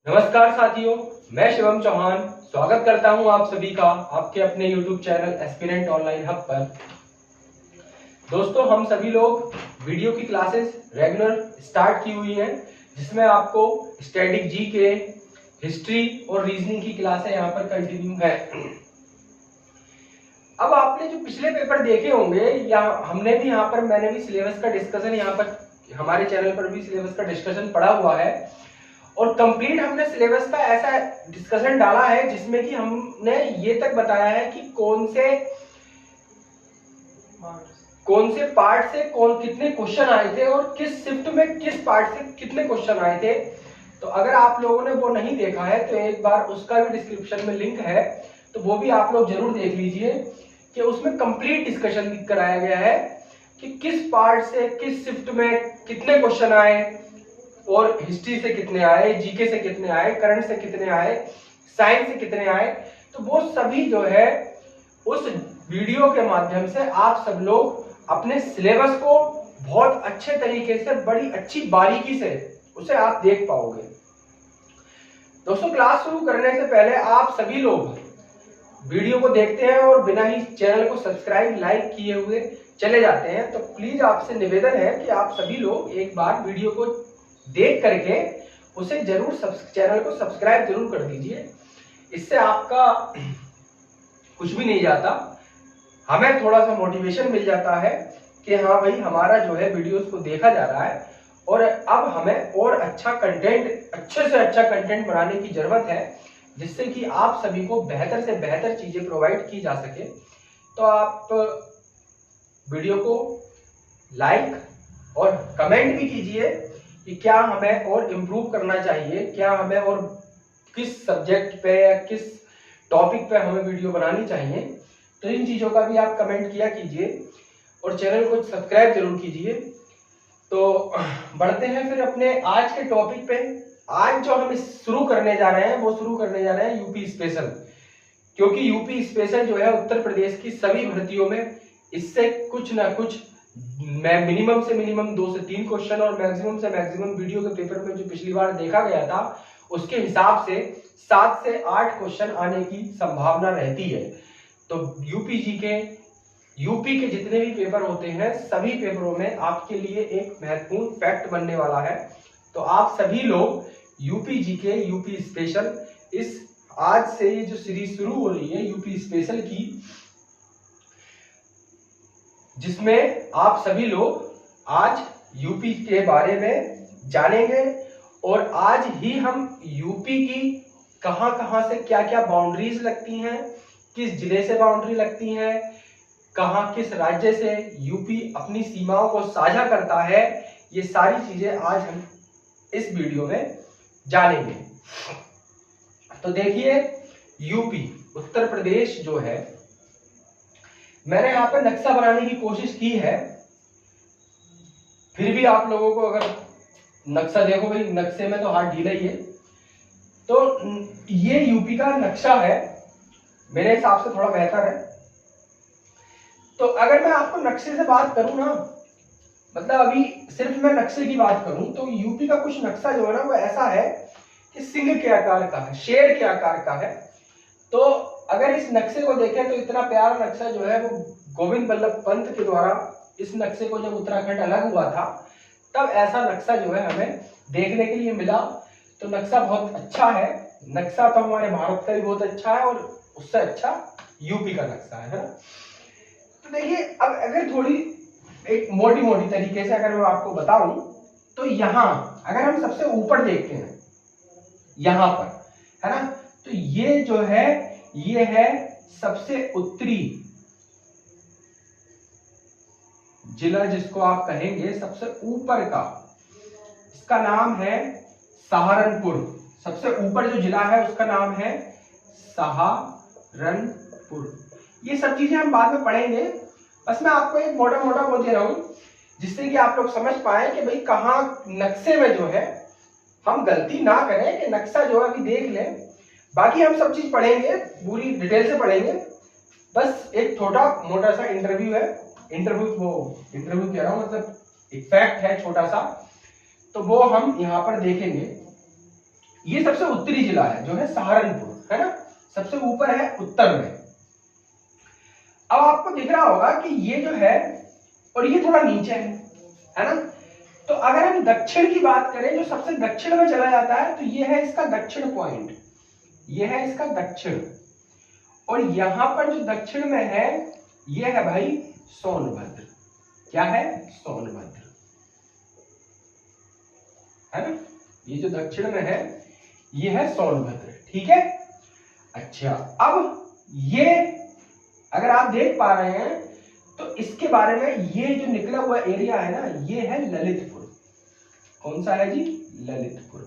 नमस्कार साथियों, मैं शिवम चौहान स्वागत करता हूं आप सभी का आपके अपने YouTube channel aspirant online hub पर। दोस्तों, हम सभी लोग वीडियो की क्लासेस रेगुलर स्टार्ट की हुई हैं, जिसमें आपको स्टैटिक जी के, हिस्ट्री और रीजनिंग की क्लासें यहां पर कंटिन्यू है। अब आपने जो पिछले पेपर देखे होंगे या हमने भी यहाँ पर मैंने भी सिलेबस का डिस्कशन यहाँ पर हमारे चैनल पर भी सिलेबस का डिस्कशन पड़ा हुआ है और कंप्लीट हमने सिलेबस का ऐसा डिस्कशन डाला है जिसमें कि हमने ये तक बताया है कि कौन से पार्ट से कितने क्वेश्चन आए थे और किस शिफ्ट में किस पार्ट से कितने क्वेश्चन आए थे। तो अगर आप लोगों ने वो नहीं देखा है तो एक बार उसका भी डिस्क्रिप्शन में लिंक है, तो वो भी आप लोग जरूर देख लीजिए कि उसमें कंप्लीट डिस्कशन कराया गया है कि किस पार्ट से किस शिफ्ट में कितने क्वेश्चन आए और हिस्ट्री से कितने आए, जीके से कितने आए, करंट से कितने आए, साइंस से कितने आए। तो वो सभी जो है उस वीडियो के माध्यम से आप सब लोग अपने सिलेबस को बहुत अच्छे तरीके से बड़ी अच्छी बारीकी से उसे आप देख पाओगे। दोस्तों, क्लास शुरू करने से पहले आप सभी लोग वीडियो को देखते हैं और बिना ही चैनल को सब्सक्राइब लाइक किए हुए चले जाते हैं, तो प्लीज आपसे निवेदन है कि आप सभी लोग एक बार वीडियो को देख करके उसे जरूर चैनल को सब्सक्राइब जरूर कर दीजिए। इससे आपका कुछ भी नहीं जाता, हमें थोड़ा सा मोटिवेशन मिल जाता है कि हाँ भाई, हमारा जो है वीडियोस को देखा जा रहा है और अब हमें और अच्छा कंटेंट, अच्छे से अच्छा कंटेंट बनाने की जरूरत है, जिससे कि आप सभी को बेहतर से बेहतर चीजें प्रोवाइड की जा सके। तो आप वीडियो को लाइक और कमेंट भी कीजिए कि क्या हमें और इम्प्रूव करना चाहिए, क्या हमें और किस सब्जेक्ट पे या किस टॉपिक पे हमें वीडियो बनानी चाहिए। तो इन चीजों का भी आप कमेंट किया कीजिए और चैनल को सब्सक्राइब जरूर कीजिए। तो बढ़ते हैं फिर अपने आज के टॉपिक पे। आज जो हम शुरू करने जा रहे हैं वो शुरू करने जा रहे हैं यूपी स्पेशल, क्योंकि यूपी स्पेशल जो है उत्तर प्रदेश की सभी भर्तियों में इससे कुछ ना कुछ मिनिमम से मिनिमम 2 से 3 क्वेश्चन और मैक्सिमम से मैक्सिमम वीडियो के पेपर में जो पिछली बार देखा गया था उसके हिसाब से 7 से 8 क्वेश्चन आने की संभावना रहती है। तो यूपी के जितने भी पेपर होते हैं सभी पेपरों में आपके लिए एक महत्वपूर्ण फैक्ट बनने वाला है। तो आप सभी लोग यूपी जीके, यूपी स्पेशल, इस आज से ये जो सीरीज शुरू हो रही है यूपी स्पेशल की, जिसमें आप सभी लोग आज यूपी के बारे में जानेंगे और आज ही हम यूपी की कहां से क्या क्या बाउंड्रीज लगती हैं, किस जिले से बाउंड्री लगती है, कहां किस राज्य से यूपी अपनी सीमाओं को साझा करता है, ये सारी चीजें आज हम इस वीडियो में जानेंगे। तो देखिए, यूपी उत्तर प्रदेश जो है, मैंने यहाँ पर नक्शा बनाने की कोशिश की है, फिर भी आप लोगों को अगर नक्शा देखो भाई, नक्शे में तो हाथ ढीला ही है। तो ये यूपी का नक्शा है, मेरे हिसाब से थोड़ा बेहतर है। तो अगर मैं आपको नक्शे से बात करूं ना, मतलब अभी सिर्फ मैं नक्शे की बात करूं, तो यूपी का कुछ नक्शा जो है ना वो ऐसा है कि सिंह के आकार का है, शेर के आकार का है। तो अगर इस नक्शे को देखें तो इतना प्यारा नक्शा जो है वो गोविंद बल्लभ पंत के द्वारा, इस नक्शे को जब उत्तराखंड अलग हुआ था तब ऐसा नक्शा जो है हमें देखने के लिए मिला। तो नक्शा बहुत अच्छा है, नक्शा तो हमारे भारत का भी बहुत अच्छा है और उससे अच्छा यूपी का नक्शा है ना। तो देखिए, अब अगर थोड़ी एक मोटी मोटी तरीके से अगर मैं आपको बताऊं, तो यहां अगर हम सबसे ऊपर देखते हैं यहां पर, है ना, तो ये जो है ये है सबसे उत्तरी जिला, जिसको आप कहेंगे सबसे ऊपर का, इसका नाम है सहारनपुर। सबसे ऊपर जो जिला है उसका नाम है सहारनपुर। ये सब चीजें हम बाद में पढ़ेंगे, बस मैं आपको एक मोटा मोटा वो दे रहा हूं जिससे कि आप लोग समझ पाए कि भाई कहां नक्शे में जो है हम गलती ना करें, कि नक्शा जो है अभी देख लें, बाकी हम सब चीज पढ़ेंगे, पूरी डिटेल से पढ़ेंगे। बस एक छोटा मोटा सा इंटरव्यू है, इंटरव्यू कह रहा हूं, मतलब एक फैक्ट है छोटा सा, तो वो हम यहाँ पर देखेंगे। ये सबसे उत्तरी जिला है जो है सहारनपुर, है ना, सबसे ऊपर है उत्तर में। अब आपको दिख रहा होगा कि ये जो है और ये थोड़ा नीचे है ना। तो अगर हम दक्षिण की बात करें, जो सबसे दक्षिण में चला जाता है, तो ये है इसका दक्षिण पॉइंट, ये है इसका दक्षिण। और यहां पर जो दक्षिण में है ये है भाई सोनभद्र। क्या है? सोनभद्र, है ना। ये जो दक्षिण में है ये है सोनभद्र, ठीक है। अच्छा, अब ये अगर आप देख पा रहे हैं तो इसके बारे में, ये जो निकला हुआ एरिया है ना, ये है ललितपुर। कौन सा है जी? ललितपुर।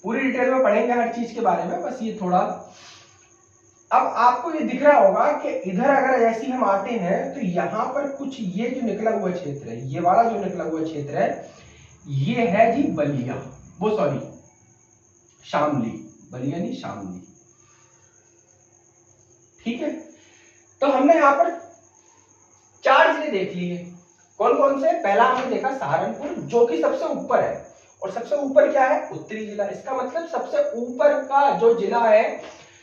पूरी डिटेल में पढ़ेंगे हर चीज के बारे में, बस ये थोड़ा। अब आपको ये दिख रहा होगा कि इधर अगर ऐसे हम आते हैं तो यहां पर कुछ ये जो निकला हुआ क्षेत्र है, ये वाला जो निकला हुआ क्षेत्र है, ये है जी बलिया, वो सॉरी शामली, बलिया नहीं शामली, ठीक है। तो हमने यहां पर 4 जिले देख लिए। कौन कौन से? पहला हमने देखा सहारनपुर, जो कि सबसे ऊपर है। और सबसे ऊपर क्या है? उत्तरी जिला। इसका मतलब सबसे ऊपर का जो जिला है,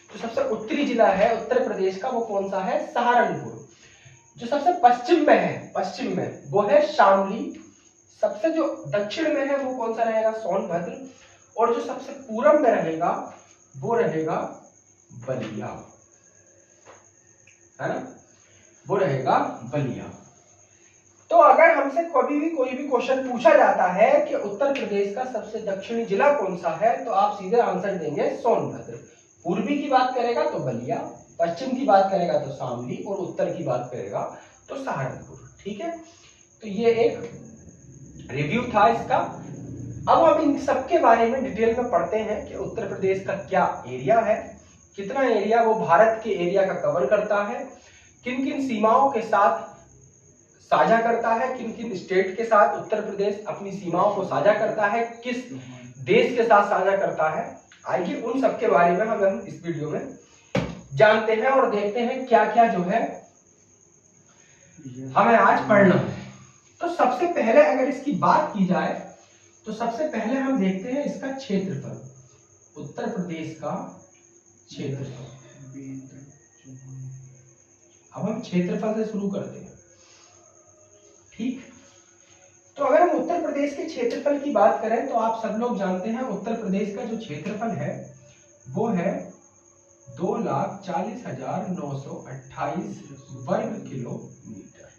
जो सबसे उत्तरी जिला है उत्तर प्रदेश का, वो कौन सा है? सहारनपुर। जो सबसे पश्चिम में है, पश्चिम में, वो है शामली। सबसे जो दक्षिण में है वो कौन सा रहेगा? सोनभद्र। और जो सबसे पूरब में रहेगा वो रहेगा बलिया, है ना, वो रहेगा बलिया। तो अगर हमसे कभी भी कोई भी क्वेश्चन पूछा जाता है कि उत्तर प्रदेश का सबसे दक्षिणी जिला कौन सा है, तो आप सीधे आंसर देंगे सोनभद्र। पूर्वी की बात करेगा तो बलिया, पश्चिम की बात करेगा तो शामली, और उत्तर की बात करेगा तो सहारनपुर, ठीक है। तो ये एक रिव्यू था इसका। अब हम इन सबके बारे में डिटेल में पढ़ते हैं कि उत्तर प्रदेश का क्या एरिया है, कितना एरिया वो भारत के एरिया का कवर करता है, किन किन सीमाओं के साथ साझा करता है, किन किन स्टेट के साथ उत्तर प्रदेश अपनी सीमाओं को साझा करता है, किस देश के साथ साझा करता है। आइए उन सब के बारे में हम इस वीडियो में जानते हैं और देखते हैं क्या क्या जो है हमें आज पढ़ना है। तो सबसे पहले अगर इसकी बात की जाए तो सबसे पहले हम देखते हैं इसका क्षेत्रफल, उत्तर प्रदेश का क्षेत्रफल। अब हम क्षेत्रफल से शुरू करते हैं, ठीक। तो अगर हम उत्तर प्रदेश के क्षेत्रफल की बात करें तो आप सब लोग जानते हैं उत्तर प्रदेश का जो क्षेत्रफल है वो है 2,40,928 वर्ग किलोमीटर,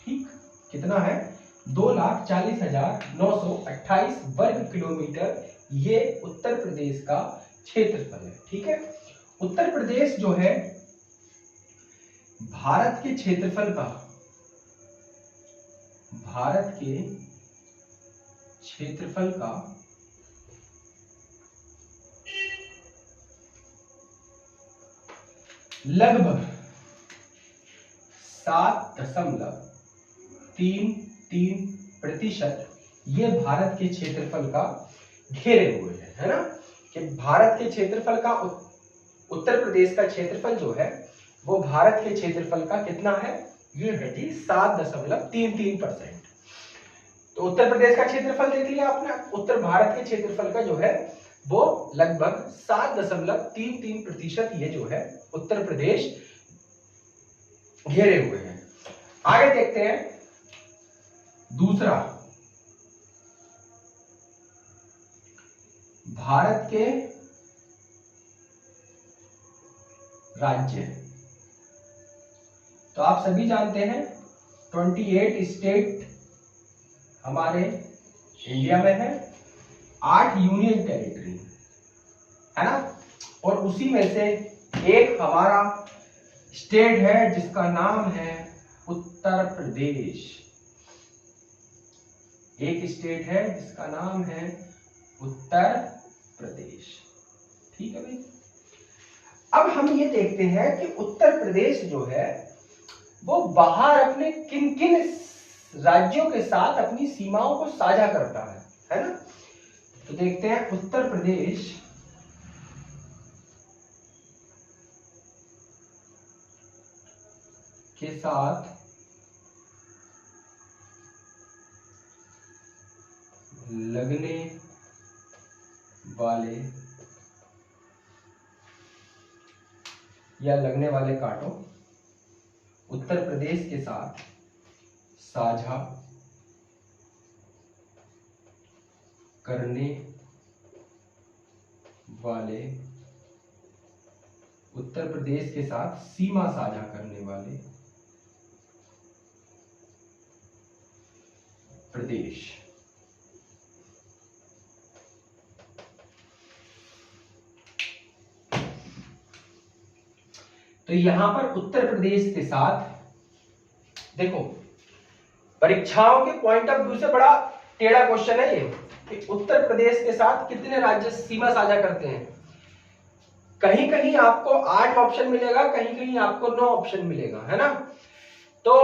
ठीक। कितना है? 2,40,928 वर्ग किलोमीटर ये उत्तर प्रदेश का क्षेत्रफल है, ठीक है। उत्तर प्रदेश जो है भारत के क्षेत्रफल का, भारत के क्षेत्रफल का लगभग 7.33% ये भारत के क्षेत्रफल का घेरे हुए है ना। कि भारत के क्षेत्रफल का उत्तर प्रदेश का क्षेत्रफल जो है वो भारत के क्षेत्रफल का कितना है? ये है जी 7.33%। तो उत्तर प्रदेश का क्षेत्रफल देख लिया आपने। उत्तर भारत के क्षेत्रफल का जो है वो लगभग 7.33% ये जो है उत्तर प्रदेश घेरे हुए हैं। आगे देखते हैं दूसरा, भारत के राज्य। तो आप सभी जानते हैं 28 स्टेट हमारे इंडिया में है, 8 यूनियन टेरिटरी, है ना। और उसी में से एक हमारा स्टेट है जिसका नाम है उत्तर प्रदेश। एक स्टेट है जिसका नाम है उत्तर प्रदेश, ठीक है भाई। अब हम ये देखते हैं कि उत्तर प्रदेश जो है वो बाहर अपने किन किन राज्यों के साथ अपनी सीमाओं को साझा करता है ना। तो देखते हैं उत्तर प्रदेश के साथ लगने वाले या लगने वाले कांटों उत्तर प्रदेश के साथ साझा करने वाले, उत्तर प्रदेश के साथ सीमा साझा करने वाले प्रदेश। तो यहां पर उत्तर प्रदेश के साथ, देखो परीक्षाओं के पॉइंट ऑफ व्यू से बड़ा टेढ़ा क्वेश्चन है ये कि उत्तर प्रदेश के साथ कितने राज्य सीमा साझा करते हैं। कहीं कहीं आपको 8 ऑप्शन मिलेगा, कहीं कहीं आपको 9 ऑप्शन मिलेगा, है ना। तो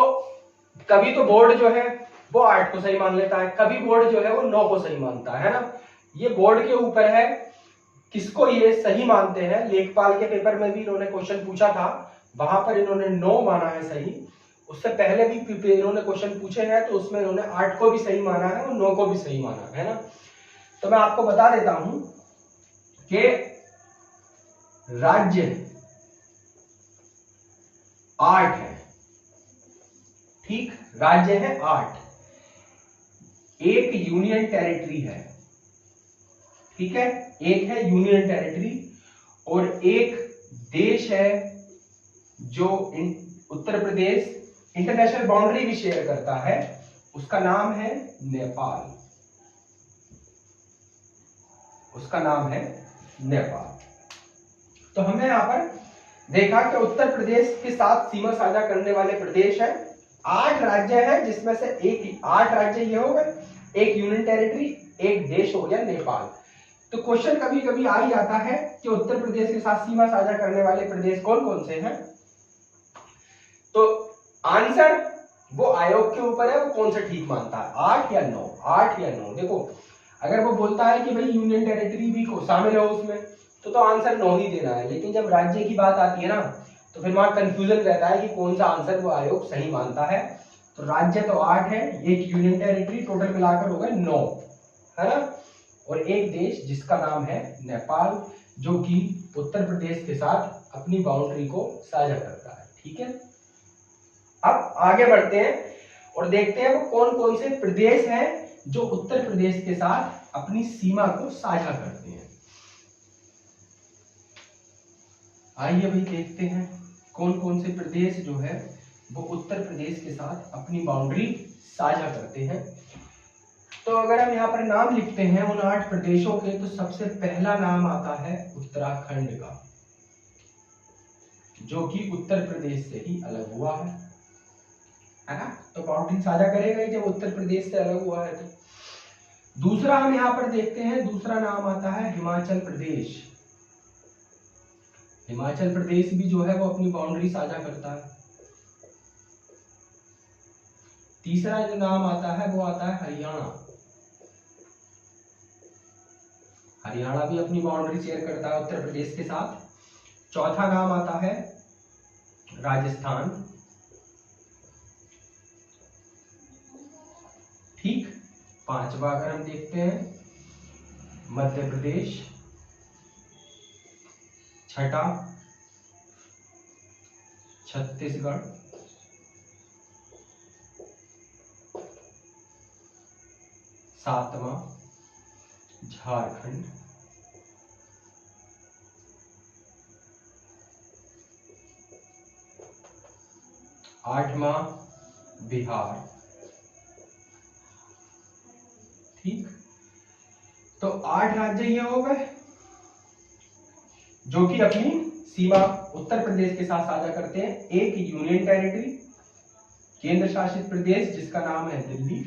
कभी तो बोर्ड जो है वो 8 को सही मान लेता है, कभी बोर्ड जो है वो 9 को सही मानता है ना। ये बोर्ड के ऊपर है किसको ये सही मानते हैं। लेखपाल के पेपर में भी इन्होंने क्वेश्चन पूछा था, वहां पर इन्होंने 9 माना है सही। उससे पहले भी इन्होंने क्वेश्चन पूछे हैं तो उसमें इन्होंने 8 को भी सही माना है और 9 को भी सही माना है ना। तो मैं आपको बता देता हूं कि राज्य 8 है, ठीक, राज्य है 8, एक यूनियन टेरिटरी है, ठीक है, एक है यूनियन टेरिटरी और एक देश है जो उत्तर प्रदेश इंटरनेशनल बाउंड्री भी शेयर करता है, उसका नाम है नेपाल, उसका नाम है नेपाल। तो हमने यहां पर देखा कि उत्तर प्रदेश के साथ सीमा साझा करने वाले प्रदेश है 8 राज्य है, जिसमें से 8 राज्य ये हो गए, एक यूनियन टेरिटरी, एक देश हो गया नेपाल। तो क्वेश्चन कभी कभी आ ही जाता है कि उत्तर प्रदेश के साथ सीमा साझा करने वाले प्रदेश कौन कौन से हैं। तो आंसर वो आयोग के ऊपर है, वो कौन सा ठीक मानता है, 8 या 9, 8 या 9। देखो अगर वो बोलता है कि भाई यूनियन टेरिटरी भी शामिल हो उसमें तो आंसर 9 ही देना है, लेकिन जब राज्य की बात आती है ना तो फिर वहां कंफ्यूजन रहता है कि कौन सा आंसर वो आयोग सही मानता है। तो राज्य तो 8 है, एक यूनियन टेरिटरी, टोटल मिलाकर हो गए 9, है ना, और एक देश जिसका नाम है नेपाल, जो कि उत्तर प्रदेश के साथ अपनी बाउंड्री को साझा करता है, ठीक है। अब आगे बढ़ते हैं और देखते हैं वो कौन कौन से प्रदेश हैं जो उत्तर प्रदेश के साथ अपनी सीमा को साझा करते हैं। आइए भाई देखते हैं कौन कौन से प्रदेश जो है वो उत्तर प्रदेश के साथ अपनी बाउंड्री साझा करते हैं। तो अगर हम यहाँ पर नाम लिखते हैं उन 8 प्रदेशों के, तो सबसे पहला नाम आता है उत्तराखंड का, जो कि उत्तर प्रदेश से ही अलग हुआ है ना। तो बाउंड्री साझा करेगा ही जब उत्तर प्रदेश से अलग हुआ है तो। दूसरा हम यहाँ पर देखते हैं, दूसरा नाम आता है हिमाचल प्रदेश। हिमाचल प्रदेश भी जो है वो अपनी बाउंड्री साझा करता है। तीसरा जो नाम आता है वो आता है हरियाणा। हरियाणा भी अपनी बाउंड्री शेयर करता है उत्तर प्रदेश के साथ। चौथा नाम आता है राजस्थान, ठीक। पांचवा अगर हम देखते हैं मध्य प्रदेश। छठा छत्तीसगढ़। सातवां झारखंड। आठवां बिहार, ठीक। तो 8 राज्य ये हो गए जो कि अपनी सीमा उत्तर प्रदेश के साथ साझा करते हैं। एक यूनियन टेरिटरी, केंद्र शासित प्रदेश जिसका नाम है दिल्ली,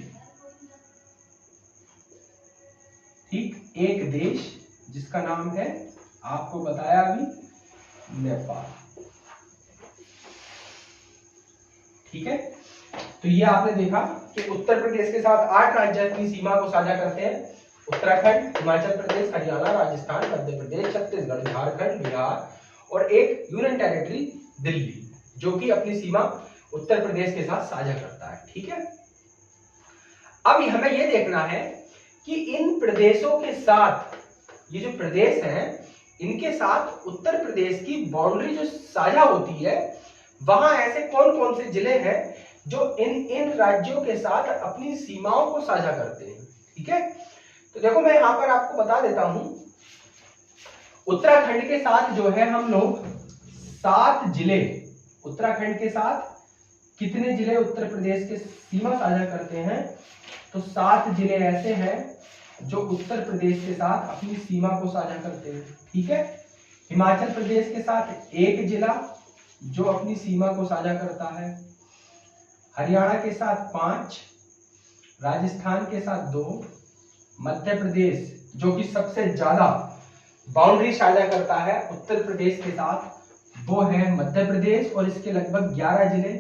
ठीक। एक देश जिसका नाम है, आपको बताया अभी, नेपाल, ठीक है। तो ये आपने देखा कि उत्तर प्रदेश के साथ 8 राज्य अपनी सीमा को साझा करते हैं। उत्तराखंड, हिमाचल प्रदेश, हरियाणा, राजस्थान, मध्य प्रदेश, छत्तीसगढ़, झारखंड, बिहार और एक यूनियन टेरिटरी दिल्ली, जो कि अपनी सीमा उत्तर प्रदेश के साथ साझा करता है, ठीक है। अब हमें यह देखना है कि इन प्रदेशों के साथ, ये जो प्रदेश हैं इनके साथ उत्तर प्रदेश की बाउंड्री जो साझा होती है, वहां ऐसे कौन कौन से जिले हैं जो इन राज्यों के साथ अपनी सीमाओं को साझा करते हैं। ठीक है, तो देखो मैं यहां पर आपको बता देता हूं, उत्तराखंड के साथ जो है हम लोग 7 जिले, उत्तराखंड के साथ कितने जिले उत्तर प्रदेश के सीमा साझा करते हैं, तो 7 जिले ऐसे हैं जो उत्तर प्रदेश के साथ अपनी सीमा को साझा करते हैं। ठीक है, हिमाचल प्रदेश के साथ 1 जिला जो अपनी सीमा को साझा करता है, हरियाणा के साथ 5, राजस्थान के साथ 2, मध्य प्रदेश जो कि सबसे ज्यादा बाउंड्री साझा करता है उत्तर प्रदेश के साथ, वो है मध्य प्रदेश और इसके लगभग 11 जिले,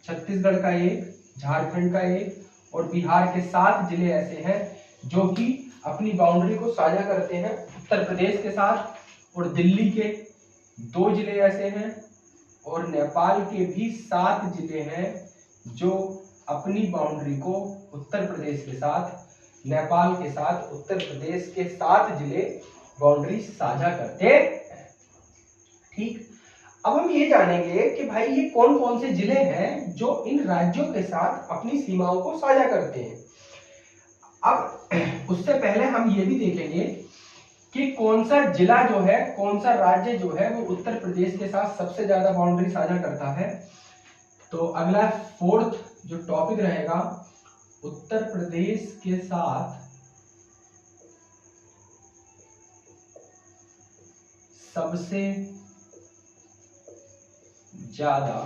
छत्तीसगढ़ का 1, झारखंड का 1 और बिहार के 7 जिले ऐसे हैं जो कि अपनी बाउंड्री को साझा करते हैं उत्तर प्रदेश के साथ, और दिल्ली के 2 जिले ऐसे हैं, और नेपाल के भी 7 जिले हैं जो अपनी बाउंड्री को उत्तर प्रदेश के साथ, नेपाल के साथ उत्तर प्रदेश के 7 जिले बाउंड्री साझा करते हैं। ठीक, अब हम ये जानेंगे कि भाई ये कौन कौन से जिले हैं जो इन राज्यों के साथ अपनी सीमाओं को साझा करते हैं। अब उससे पहले हम ये भी देखेंगे कि कौन सा जिला जो है, कौन सा राज्य जो है वो उत्तर प्रदेश के साथ सबसे ज्यादा बाउंड्री साझा करता है। तो अगला 4th जो टॉपिक रहेगा, उत्तर प्रदेश के साथ सबसे ज्यादा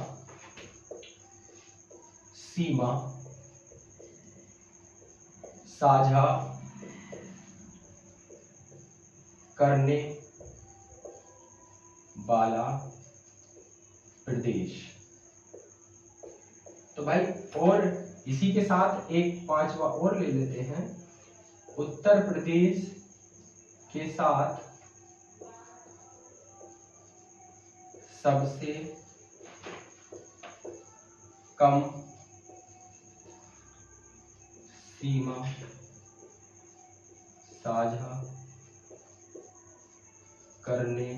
सीमा साझा करने वाला प्रदेश। तो भाई और इसी के साथ एक 5वां और ले लेते हैं, उत्तर प्रदेश के साथ सबसे कम सीमा साझा करने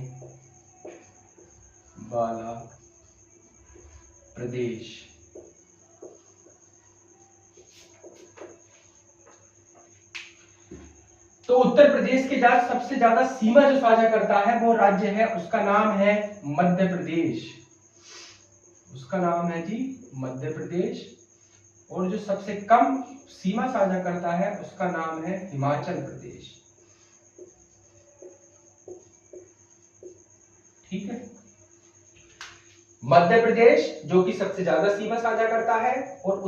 वाला प्रदेश। तो उत्तर प्रदेश के साथ सबसे ज्यादा सीमा जो साझा करता है वो राज्य है, उसका नाम है मध्य प्रदेश, उसका नाम है जी मध्य प्रदेश। और जो सबसे कम सीमा साझा करता है उसका नाम है हिमाचल प्रदेश। ठीक है, मध्य प्रदेश जो कि सबसे ज्यादा सीमा साझा करता है, और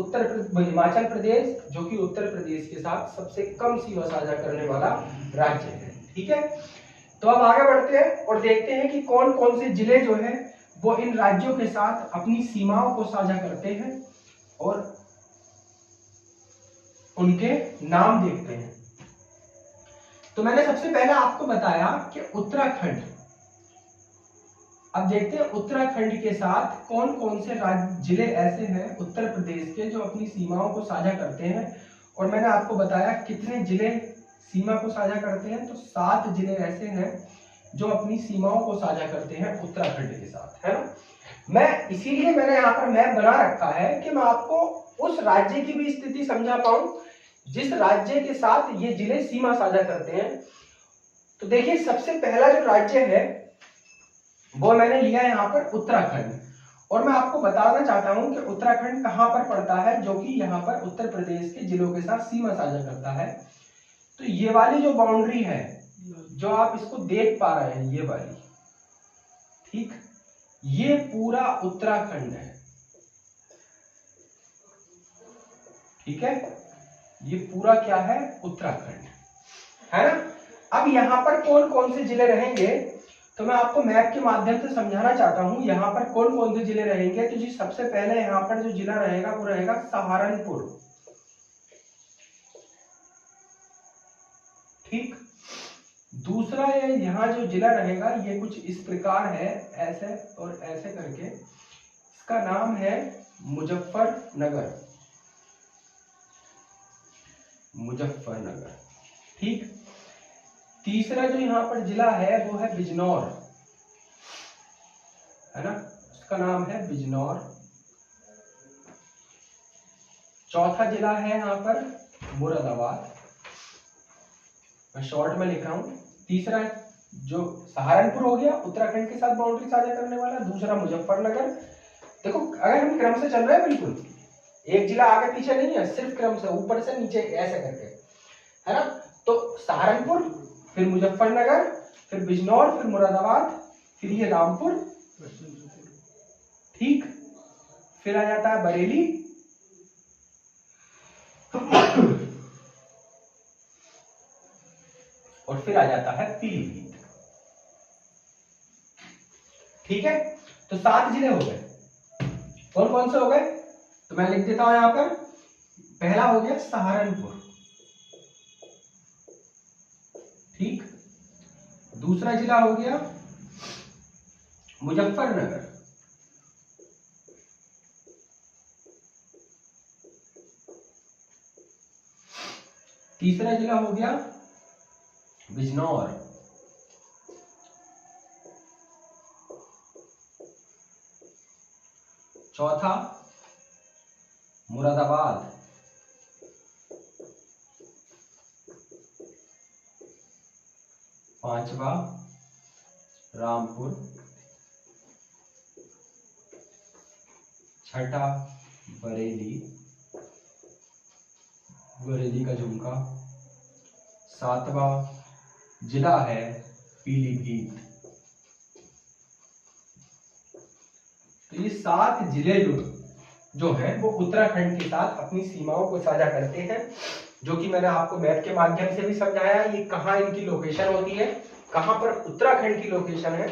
हिमाचल प्रदेश जो कि उत्तर प्रदेश के साथ सबसे कम सीमा साझा करने वाला राज्य है। ठीक है, तो अब आगे बढ़ते हैं और देखते हैं कि कौन कौन से जिले जो है वो इन राज्यों के साथ अपनी सीमाओं को साझा करते हैं और उनके नाम देखते हैं। तो मैंने सबसे पहले आपको बताया कि उत्तराखंड, अब देखते हैं उत्तराखंड के साथ कौन कौन से जिले ऐसे हैं उत्तर प्रदेश के जो अपनी सीमाओं को साझा करते हैं, और मैंने आपको बताया कितने जिले सीमा को साझा करते हैं। तो 7 जिले ऐसे हैं जो अपनी सीमाओं को साझा करते हैं उत्तराखंड के साथ, है ना। मैं इसीलिए मैंने यहाँ पर मैप बना रखा है कि मैं आपको उस राज्य की भी स्थिति समझा पाऊं जिस राज्य के साथ ये जिले सीमा साझा करते हैं। तो देखिए सबसे पहला जो राज्य है वो मैंने लिया है यहाँ पर उत्तराखंड, और मैं आपको बताना चाहता हूं कि उत्तराखंड कहां पर पड़ता है, जो कि यहाँ पर उत्तर प्रदेश के जिलों के साथ सीमा साझा करता है। तो ये वाली जो बाउंड्री है जो आप इसको देख पा रहे हैं, ये वाली, ठीक, ये पूरा उत्तराखंड है। ठीक है, ये पूरा क्या है, उत्तराखंड है ना। अब यहाँ पर कौन कौन से जिले रहेंगे तो मैं आपको मैप के माध्यम से समझाना चाहता हूं यहाँ पर कौन कौन से जिले रहेंगे। तो जी सबसे पहले यहाँ पर जो जिला रहेगा वो रहेगा सहारनपुर। ठीक, दूसरा यहाँ जो जिला रहेगा ये कुछ इस प्रकार है, ऐसे और ऐसे करके, इसका नाम है मुजफ्फरनगर। मुजफ्फरनगर, ठीक। तीसरा जो यहाँ पर जिला है वो है बिजनौर, है ना, उसका नाम है बिजनौर। चौथा जिला है यहाँ पर मुरादाबाद, मैं शॉर्ट में लिख रहा हूं। तीसरा जो सहारनपुर हो गया, उत्तराखंड के साथ बाउंड्री साझा करने वाला। दूसरा मुजफ्फरनगर। देखो अगर हम क्रम से चल रहे हैं, बिल्कुल एक जिला आगे पीछे नहीं है, सिर्फ क्रम से ऊपर से नीचे ऐसे करके, है ना। तो सहारनपुर, फिर मुजफ्फरनगर, फिर बिजनौर, फिर मुरादाबाद, फिर ये रामपुर, ठीक। फिर आ जाता है बरेली, और फिर आ जाता है पीलीभीत। ठीक है, तो 7 जिले हो गए। कौन कौन से हो गए, तो मैं लिख देता हूं यहां पर। पहला हो गया सहारनपुर, ठीक। दूसरा जिला हो गया मुजफ्फरनगर, तीसरा जिला हो गया बिजनौर, चौथा मुरादाबाद, पांचवा रामपुर, छठा बरेली, बरेली का झुमका, सातवां जिला है पीलीभीत। तो ये 7 जिले जो हैं वो उत्तराखंड के साथ अपनी सीमाओं को साझा करते हैं, जो कि मैंने आपको मैप के माध्यम से भी समझाया। ये कहाँ इनकी लोकेशन होती है, कहाँ पर उत्तराखंड की लोकेशन है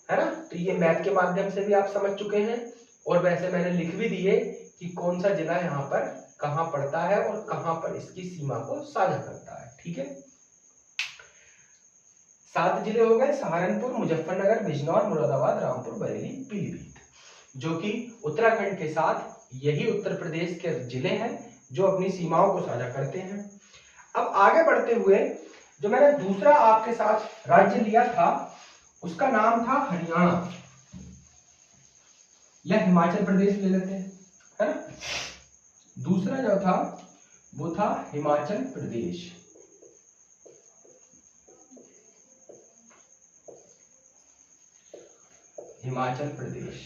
ना। तो ये मैप के माध्यम से भी आप समझ चुके हैं, और वैसे मैंने लिख भी दिए कि कौन सा जिला यहाँ पर कहाँ पड़ता है और कहाँ पर इसकी सीमा को साझा करता है। ठीक है, 7 जिले हो गए, सहारनपुर, मुजफ्फरनगर, बिजनौर, मुरादाबाद, रामपुर, बरेली, पीलीभीत, जो कि उत्तराखंड के साथ यही उत्तर प्रदेश के जिले हैं जो अपनी सीमाओं को साझा करते हैं। अब आगे बढ़ते हुए जो मैंने दूसरा आपके साथ राज्य लिया था उसका नाम था हरियाणा या हिमाचल प्रदेश ले लेते हैं, है ना। दूसरा जो था वो था हिमाचल प्रदेश। हिमाचल प्रदेश,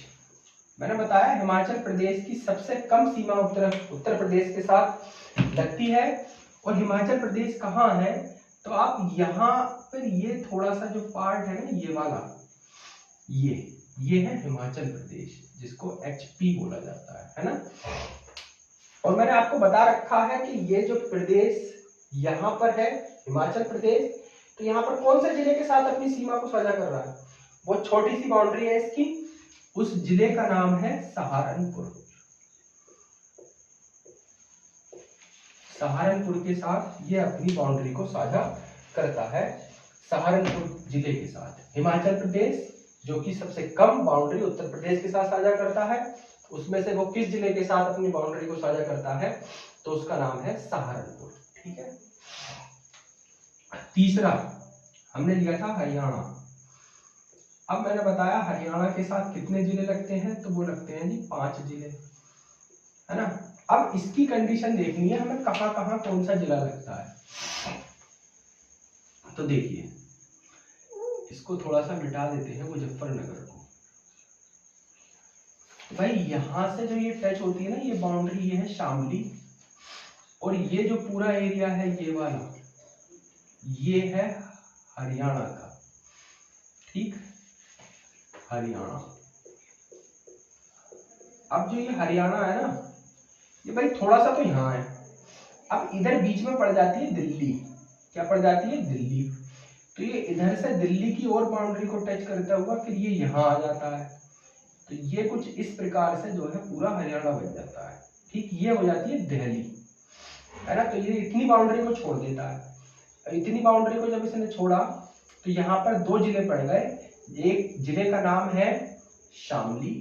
मैंने बताया हिमाचल प्रदेश की सबसे कम सीमा उत्तर प्रदेश के साथ लगती है। और हिमाचल प्रदेश कहाँ है, तो आप यहाँ पर ये थोड़ा सा जो पार्ट है ना, ये वाला, ये है हिमाचल प्रदेश, जिसको HP बोला जाता है ना। और मैंने आपको बता रखा है कि ये जो प्रदेश यहाँ पर है हिमाचल प्रदेश, तो यहाँ पर कौन से जिले के साथ अपनी सीमा को साझा कर रहा है, वो छोटी सी बाउंड्री है इसकी, उस जिले का नाम है सहारनपुर। सहारनपुर के साथ ये अपनी बाउंड्री को साझा करता है, सहारनपुर जिले के साथ। हिमाचल प्रदेश जो कि सबसे कम बाउंड्री उत्तर प्रदेश के साथ साझा करता है, उसमें से वो किस जिले के साथ अपनी बाउंड्री को साझा करता है, तो उसका नाम है सहारनपुर। ठीक है, तीसरा हमने लिया था हरियाणा। अब मैंने बताया हरियाणा के साथ कितने जिले लगते हैं, तो वो लगते हैं जी 5 जिले, है ना। अब इसकी कंडीशन देखनी है हमें, कहां कहां कौन सा जिला लगता है। तो देखिए, इसको थोड़ा सा मिटा देते हैं मुजफ्फरनगर को। भाई यहां से जो ये टच होती है ना, ये बाउंड्री, ये है शामली, और ये जो पूरा एरिया है ये वाला, ये है हरियाणा का। ठीक, हरियाणा। अब जो ये हरियाणा है ना, ये भाई थोड़ा सा तो यहाँ है। अब इधर बीच में पड़ जाती है दिल्ली, क्या पड़ जाती है, दिल्ली। तो ये इधर से दिल्ली की और बाउंड्री को टच करता हुआ फिर ये यहाँ आ जाता है। तो ये कुछ इस प्रकार से जो है पूरा हरियाणा बन जाता है। ठीक, ये हो जाती है दिल्ली, है ना। तो ये इतनी बाउंड्री को छोड़ देता है। इतनी बाउंड्री को जब इसने छोड़ा तो यहाँ पर 2 जिले पड़ गए। एक जिले का नाम है शामली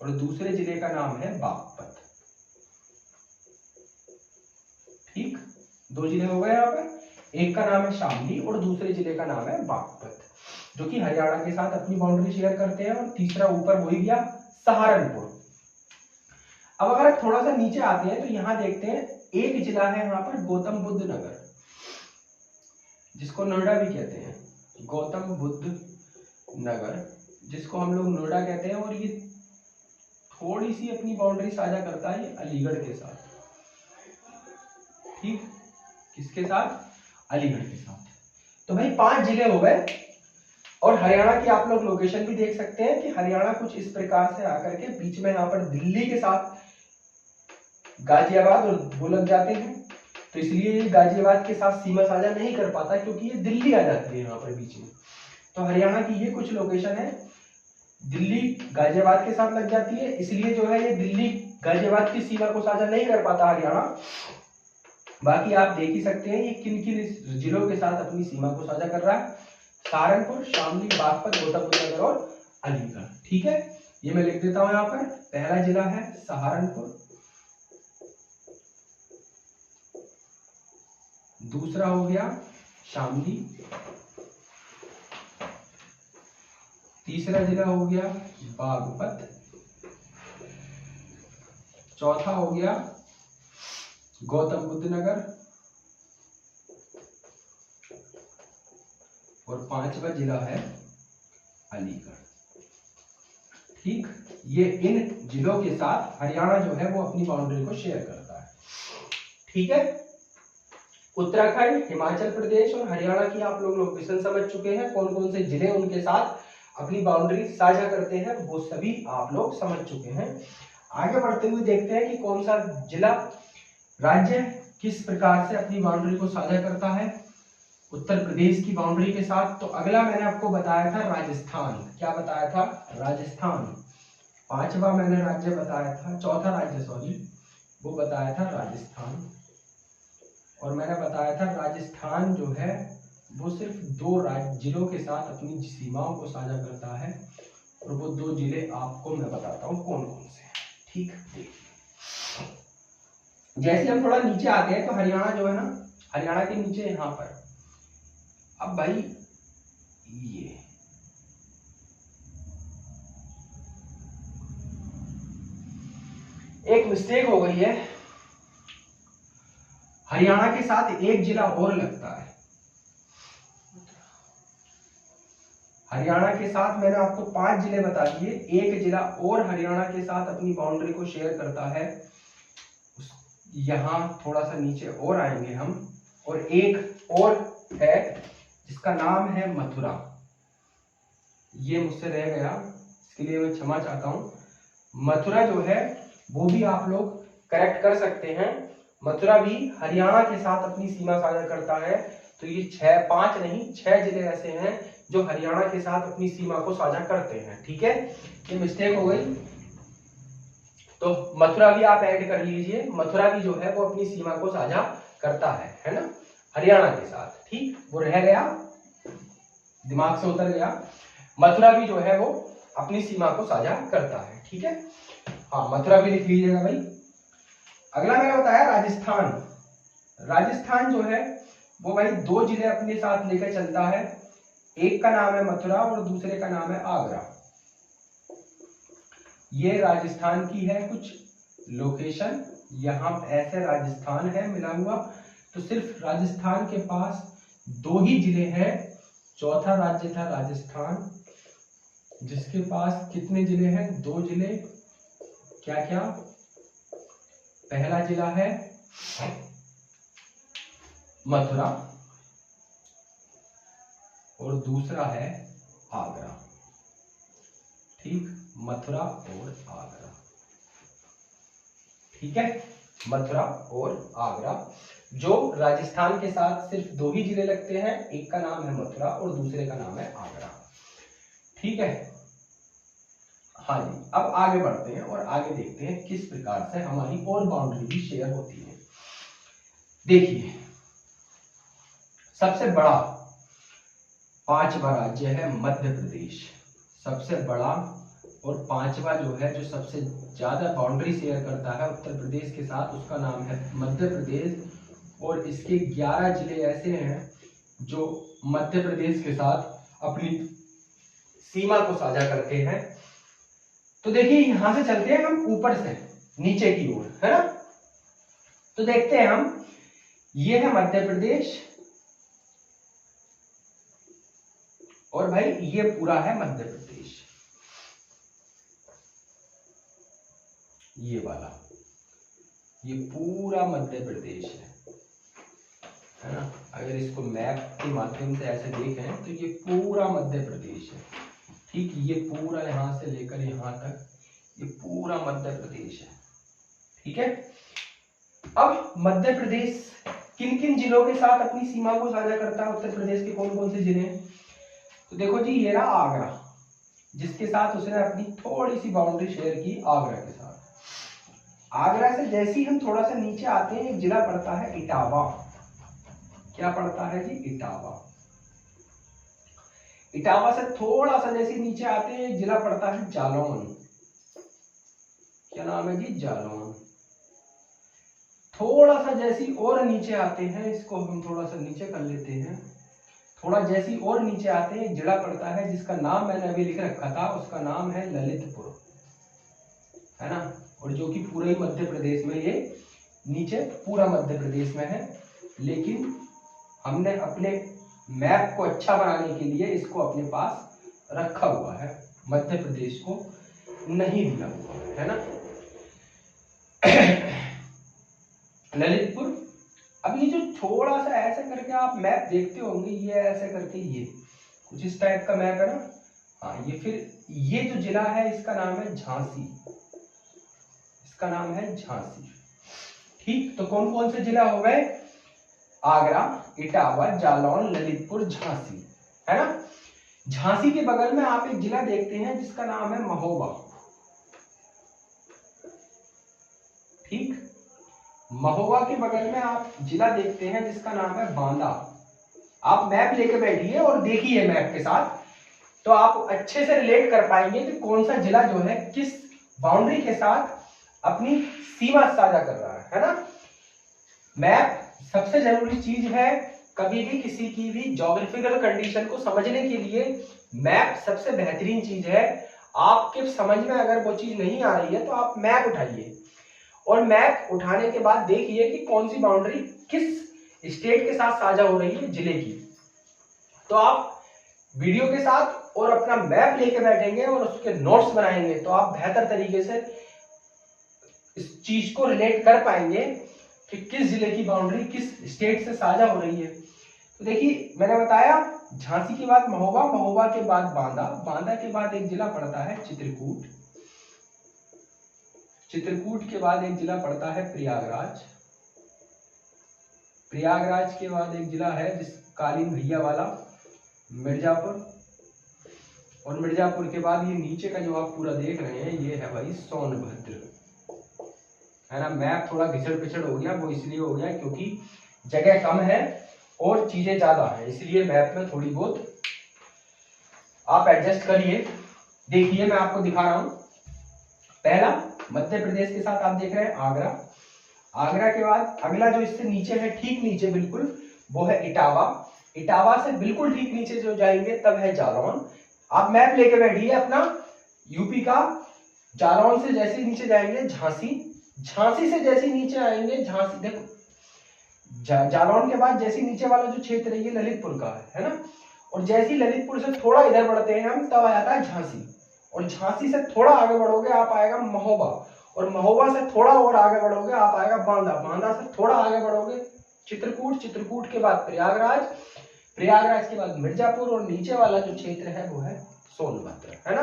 और दूसरे जिले का नाम है बागपत। ठीक, दो जिले हो गए यहाँ पर, एक का नाम है शामली और दूसरे जिले का नाम है बागपत, जो कि हरियाणा के साथ अपनी बाउंड्री शेयर करते हैं। और तीसरा ऊपर वही गया सहारनपुर। अब अगर आप थोड़ा सा नीचे आते हैं तो यहाँ देखते हैं एक जिला है यहाँ पर गौतम बुद्ध नगर, जिसको नोएडा भी कहते हैं, गौतम बुद्ध नगर, जिसको हम लोग नोएडा कहते हैं। और ये थोड़ी सी अपनी बाउंड्री साझा करता है ये अलीगढ़ के साथ, ठीक, किसके साथ, अलीगढ़ के साथ। तो भाई 5 जिले हो गए। और हरियाणा की आप लोग लोकेशन भी देख सकते हैं कि हरियाणा कुछ इस प्रकार से आकर के बीच में यहाँ पर दिल्ली के साथ गाजियाबाद और वो लग जाते हैं, तो इसलिए ये गाजियाबाद के साथ सीमा साझा नहीं कर पाता क्योंकि ये दिल्ली आ जाती है यहाँ पर बीच में। तो हरियाणा की ये कुछ लोकेशन है दिल्ली गाजियाबाद के साथ लग जाती है, इसलिए जो है ये दिल्ली गाजियाबाद की सीमा को साझा नहीं कर पाता हरियाणा। बाकी आप देख ही सकते हैं ये किन किन जिलों के साथ अपनी सीमा को साझा कर रहा है, सहारनपुर, शामली, बागपत, गौतम बुद्ध नगर और अलीगढ़। ठीक है, ये मैं लिख देता हूं यहाँ पर। पहला जिला है सहारनपुर, दूसरा हो गया शामली, तीसरा जिला हो गया बागपत, चौथा हो गया गौतम बुद्ध नगर और पांचवा जिला है अलीगढ़। ठीक, ये इन जिलों के साथ हरियाणा जो है वो अपनी बाउंड्री को शेयर करता है। ठीक है, उत्तराखंड, हिमाचल प्रदेश और हरियाणा की आप लोग लोकेशन समझ चुके हैं, कौन कौन से जिले उनके साथ अपनी बाउंड्री साझा करते हैं वो सभी आप लोग समझ चुके हैं। आगे बढ़ते हुए देखते हैं कि कौन सा जिला, राज्य किस प्रकार से अपनी बाउंड्री को साझा करता है उत्तर प्रदेश की बाउंड्री के साथ। तो अगला मैंने आपको बताया था राजस्थान। क्या बताया था? राजस्थान। पांचवा मैंने राज्य बताया था, चौथा राज्य सॉरी, वो बताया था राजस्थान। और मैंने बताया था राजस्थान जो है वो सिर्फ 2 जिलों के साथ अपनी सीमाओं को साझा करता है, और वो 2 जिले आपको मैं बताता हूँ कौन कौन से हैं। ठीक, देखिए जैसे हम थोड़ा नीचे आते हैं तो हरियाणा जो है ना, हरियाणा के नीचे यहाँ पर, अब भाई ये एक मिस्टेक हो गई है, हरियाणा के साथ एक जिला और लगता है। हरियाणा के साथ मैंने आपको 5 जिले बता दिए, एक जिला और हरियाणा के साथ अपनी बाउंड्री को शेयर करता है। यहां थोड़ा सा नीचे और आएंगे हम, और एक और है जिसका नाम है मथुरा। ये मुझसे रह गया, इसके लिए मैं क्षमा चाहता हूं। मथुरा जो है वो भी आप लोग करेक्ट कर सकते हैं, मथुरा भी हरियाणा के साथ अपनी सीमा साझा करता है। तो ये 5 नहीं 6 जिले ऐसे हैं जो हरियाणा के साथ अपनी सीमा को साझा करते हैं। ठीक है, ये मिस्टेक हो गई, तो मथुरा भी आप ऐड कर लीजिए। मथुरा भी जो है वो अपनी सीमा को साझा करता है ना, हरियाणा के साथ। ठीक, वो रह गया, दिमाग से उतर गया। मथुरा भी जो है वो अपनी सीमा को साझा करता है। ठीक है, हाँ मथुरा भी लिख लीजिएगा भाई। अगला मैंने बताया राजस्थान। राजस्थान जो है वो भाई 2 जिले अपने साथ लेकर चलता है, एक का नाम है मथुरा और दूसरे का नाम है आगरा। ये राजस्थान की है कुछ लोकेशन, यहाँ ऐसे राजस्थान है मिला हुआ। तो सिर्फ राजस्थान के पास 2 ही जिले हैं। चौथा राज्य था राजस्थान, जिसके पास कितने जिले हैं? 2 जिले। क्या क्या? पहला जिला है मथुरा और दूसरा है आगरा। ठीक, मथुरा और आगरा। ठीक है, मथुरा और आगरा, जो राजस्थान के साथ सिर्फ 2 ही जिले लगते हैं, एक का नाम है मथुरा और दूसरे का नाम है आगरा। ठीक है, हाँ जी। अब आगे बढ़ते हैं और आगे देखते हैं किस प्रकार से हमारी और बाउंड्री भी शेयर होती है। देखिए, सबसे बड़ा 5वां राज्य है मध्य प्रदेश, सबसे बड़ा और 5वां जो है, जो सबसे ज्यादा बाउंड्री शेयर करता है उत्तर प्रदेश के साथ, उसका नाम है मध्य प्रदेश। और इसके 11 जिले ऐसे हैं जो मध्य प्रदेश के साथ अपनी सीमा को साझा करते हैं। तो देखिए यहां से चलते हैं हम ऊपर से नीचे की ओर, है ना। तो देखते हैं हम, ये है मध्य प्रदेश और भाई ये पूरा है मध्य प्रदेश, ये वाला, ये पूरा मध्य प्रदेश है ना। अगर इसको मैप के माध्यम से ऐसे देखें तो ये पूरा मध्य प्रदेश है, ठीक। ये पूरा यहां से लेकर यहां तक ये पूरा मध्य प्रदेश है, ठीक है। अब मध्य प्रदेश किन किन जिलों के साथ अपनी सीमा को साझा करता है? उत्तर प्रदेश के कौन कौन से जिले हैं? तो देखो जी, ये रहा आगरा, जिसके साथ उसने अपनी थोड़ी सी बाउंड्री शेयर की आगरा के साथ। आगरा से जैसे ही हम थोड़ा सा नीचे आते हैं, एक जिला पड़ता है इटावा। क्या पड़ता है जी? इटावा। इटावा से थोड़ा सा जैसे नीचे आते हैं, एक जिला पड़ता है जालौन। क्या नाम है जी? जालौन। थोड़ा सा जैसी और नीचे आते हैं, इसको हम थोड़ा सा नीचे कर लेते हैं, थोड़ा जैसी और नीचे आते हैं, एक जिला पड़ता है जिसका नाम मैंने अभी लिख रखा था, उसका नाम है ललितपुर, है ना। और जो कि पूरे ही मध्य प्रदेश में, ये नीचे पूरा मध्य प्रदेश में है। लेकिन हमने अपने मैप को अच्छा बनाने के लिए इसको अपने पास रखा हुआ है, मध्य प्रदेश को नहीं दिया हुआ है ना। ललितपुर। अब ये जो थोड़ा सा ऐसे करके आप मैप देखते होंगे, ये ऐसे करके ये कुछ इस टाइप का मैप है ना। हाँ, ये फिर ये जो जिला है इसका नाम है झांसी, इसका नाम है झांसी, ठीक। तो कौन कौन से जिला हो गए? आगरा, इटावा, जालौन, ललितपुर, झांसी, है ना। झांसी के बगल में आप एक जिला देखते हैं जिसका नाम है महोबा, ठीक। महोबा के बगल में आप जिला देखते हैं जिसका नाम है बांदा। आप मैप लेके बैठिए और देखिए मैप के साथ, तो आप अच्छे से रिलेट कर पाएंगे कि कौन सा जिला जो है किस बाउंड्री के साथ अपनी सीमा साझा कर रहा है ना। मैप सबसे जरूरी चीज है, कभी भी किसी की भी ज्योग्राफिकल कंडीशन को समझने के लिए मैप सबसे बेहतरीन चीज है। आपके समझ में अगर वो चीज नहीं आ रही है तो आप मैप उठाइए, और मैप उठाने के बाद देखिए कि कौन सी बाउंड्री किस स्टेट के साथ साझा हो रही है, जिले की। तो आप वीडियो के साथ और अपना मैप लेके बैठेंगे और उसके नोट्स बनाएंगे तो आप बेहतर तरीके से इस चीज को रिलेट कर पाएंगे कि किस जिले की बाउंड्री किस स्टेट से साझा हो रही है। तो देखिए, मैंने बताया झांसी के बाद महोबा, महोबा के बाद बांदा, बांदा के बाद एक जिला पड़ता है चित्रकूट, चित्रकूट के बाद एक जिला पड़ता है प्रयागराज, प्रयागराज के बाद एक जिला है जिस कालीन भैया वाला मिर्जापुर, और मिर्जापुर के बाद ये नीचे का जो आप पूरा देख रहे हैं ये है भाई सोनभद्र, है ना। मैप थोड़ा घिसड़ पिछड़ हो गया, वो इसलिए हो गया क्योंकि जगह कम है और चीजें ज्यादा है, इसलिए मैप में थोड़ी बहुत आप एडजस्ट करिए। देखिए मैं आपको दिखा रहा हूं। पहला मध्य प्रदेश के साथ आप देख रहे हैं आगरा, आगरा के बाद अगला जो इससे नीचे है, ठीक नीचे बिल्कुल, वो है इटावा, इटावा से बिल्कुल ठीक नीचे जो जाएंगे तब है जालौन। आप मैप लेके बैठिए अपना यूपी का, जालौन से जैसे नीचे जाएंगे झांसी, झांसी से जैसे नीचे आएंगे झांसी, देखो जालौन के बाद जैसे नीचे वाला जो क्षेत्र है ये ललितपुर का है ना, और जैसे ही ललितपुर से थोड़ा इधर बढ़ते हैं हम तब आ जाता है झांसी, और झांसी से थोड़ा आगे बढ़ोगे आप आएगा महोबा, और महोबा से थोड़ा और आगे बढ़ोगे आप आएगा बांदा, बांदा से थोड़ा आगे बढ़ोगे चित्रकूट, चित्रकूट के बाद प्रयागराज, प्रयागराज के बाद मिर्जापुर, और नीचे वाला जो क्षेत्र है वो है सोनभद्र, है ना।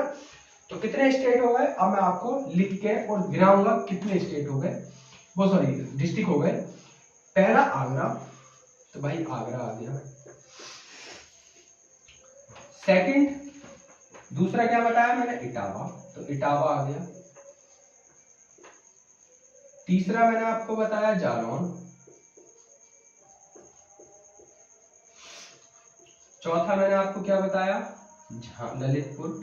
तो कितने स्टेट हो गए? अब मैं आपको लिख के और गिनाऊंगा कितने स्टेट हो गए, वो सॉरी डिस्ट्रिक्ट हो गए। पहला आगरा, तो भाई आगरा आ गया। सेकंड, दूसरा क्या बताया मैंने? इटावा, तो इटावा आ गया। तीसरा मैंने आपको बताया जालौन, चौथा मैंने आपको क्या बताया? ललितपुर।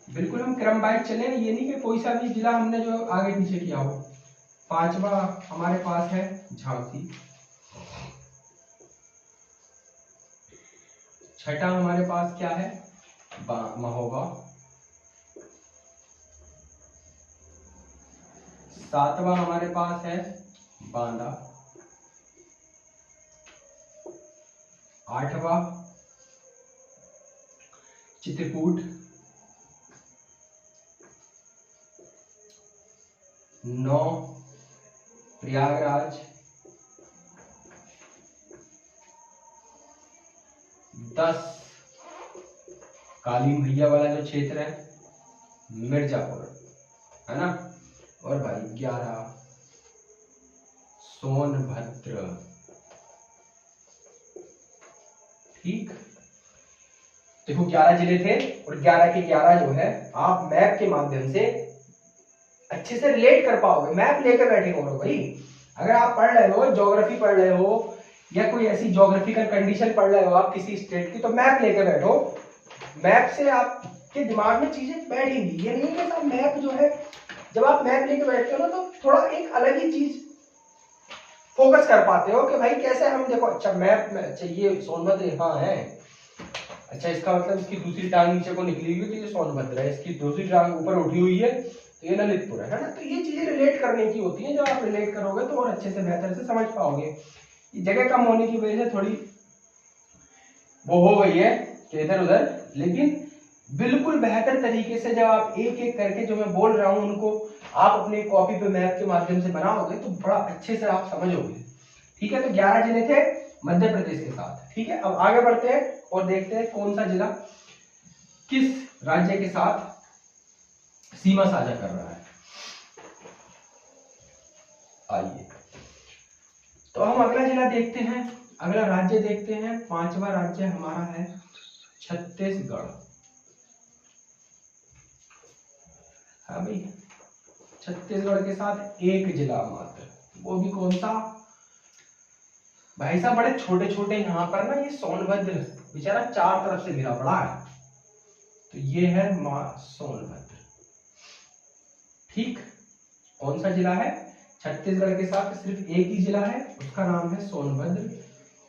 बिल्कुल हम क्रम वाइज चले, ये नहीं कि कोई सा भी जिला हमने जो आगे पीछे किया हो। पांचवा हमारे पास है झांसी। छठा हमारे पास क्या है, महोबा। सातवां हमारे पास है बांदा। आठवां चित्रकूट। नौ प्रयागराज। 10 काली मैया वाला जो क्षेत्र है मिर्जापुर, है ना। और भाई 11 सोनभद्र। ठीक, देखो 11 जिले थे और 11 के 11 जो है आप मैप के माध्यम से अच्छे से रिलेट कर पाओगे। मैप लेकर बैठे हो भाई, अगर आप पढ़ रहे हो ज्योग्राफी पढ़ रहे हो या कोई ऐसी ज्योग्राफिकल कंडीशन पढ़ रहे हो आप किसी स्टेट की, तो मैप लेकर बैठो। मैप से आपके दिमाग में चीजें बैठेंगी। ये नहीं कि मैप जो है, जब आप मैप लेकर बैठते हो ना तो थोड़ा एक अलग ही चीज फोकस कर पाते हो कि भाई कैसे हम देखो, अच्छा मैप में, अच्छा ये सोनभद्र यहाँ है, अच्छा इसका मतलब इसकी दूसरी टांग नीचे को निकली हुई तो ये सोनभद्र है, इसकी दूसरी टांग ऊपर उठी हुई है तो ये ललितपुर है ना। तो ये चीजें रिलेट करने की होती है, जब आप रिलेट करोगे तो और अच्छे से बेहतर से समझ पाओगे। जगह कम होने की वजह से थोड़ी वो हो गई है कि इधर उधर, लेकिन बिल्कुल बेहतर तरीके से जब आप एक एक करके जो मैं बोल रहा हूं उनको आप अपने कॉपी पे मैप के माध्यम से बनाओगे तो बड़ा अच्छे से आप समझोगे। ठीक है, तो 11 जिले थे मध्य प्रदेश के साथ। ठीक है, अब आगे बढ़ते हैं और देखते हैं कौन सा जिला किस राज्य के साथ सीमा साझा कर रहा है। आइए, तो हम अगला जिला देखते हैं, अगला राज्य देखते हैं। 5वां राज्य हमारा है छत्तीसगढ़। हाँ भाई, छत्तीसगढ़ के साथ एक जिला मात्र, वो भी कौन सा भाई साहब, बड़े छोटे छोटे यहाँ पर ना, ये सोनभद्र बेचारा 4 तरफ से घिरा पड़ा है, तो ये है सोनभद्र। ठीक, कौन सा जिला है, छत्तीसगढ़ के साथ सिर्फ एक ही जिला है, उसका नाम है सोनभद्र।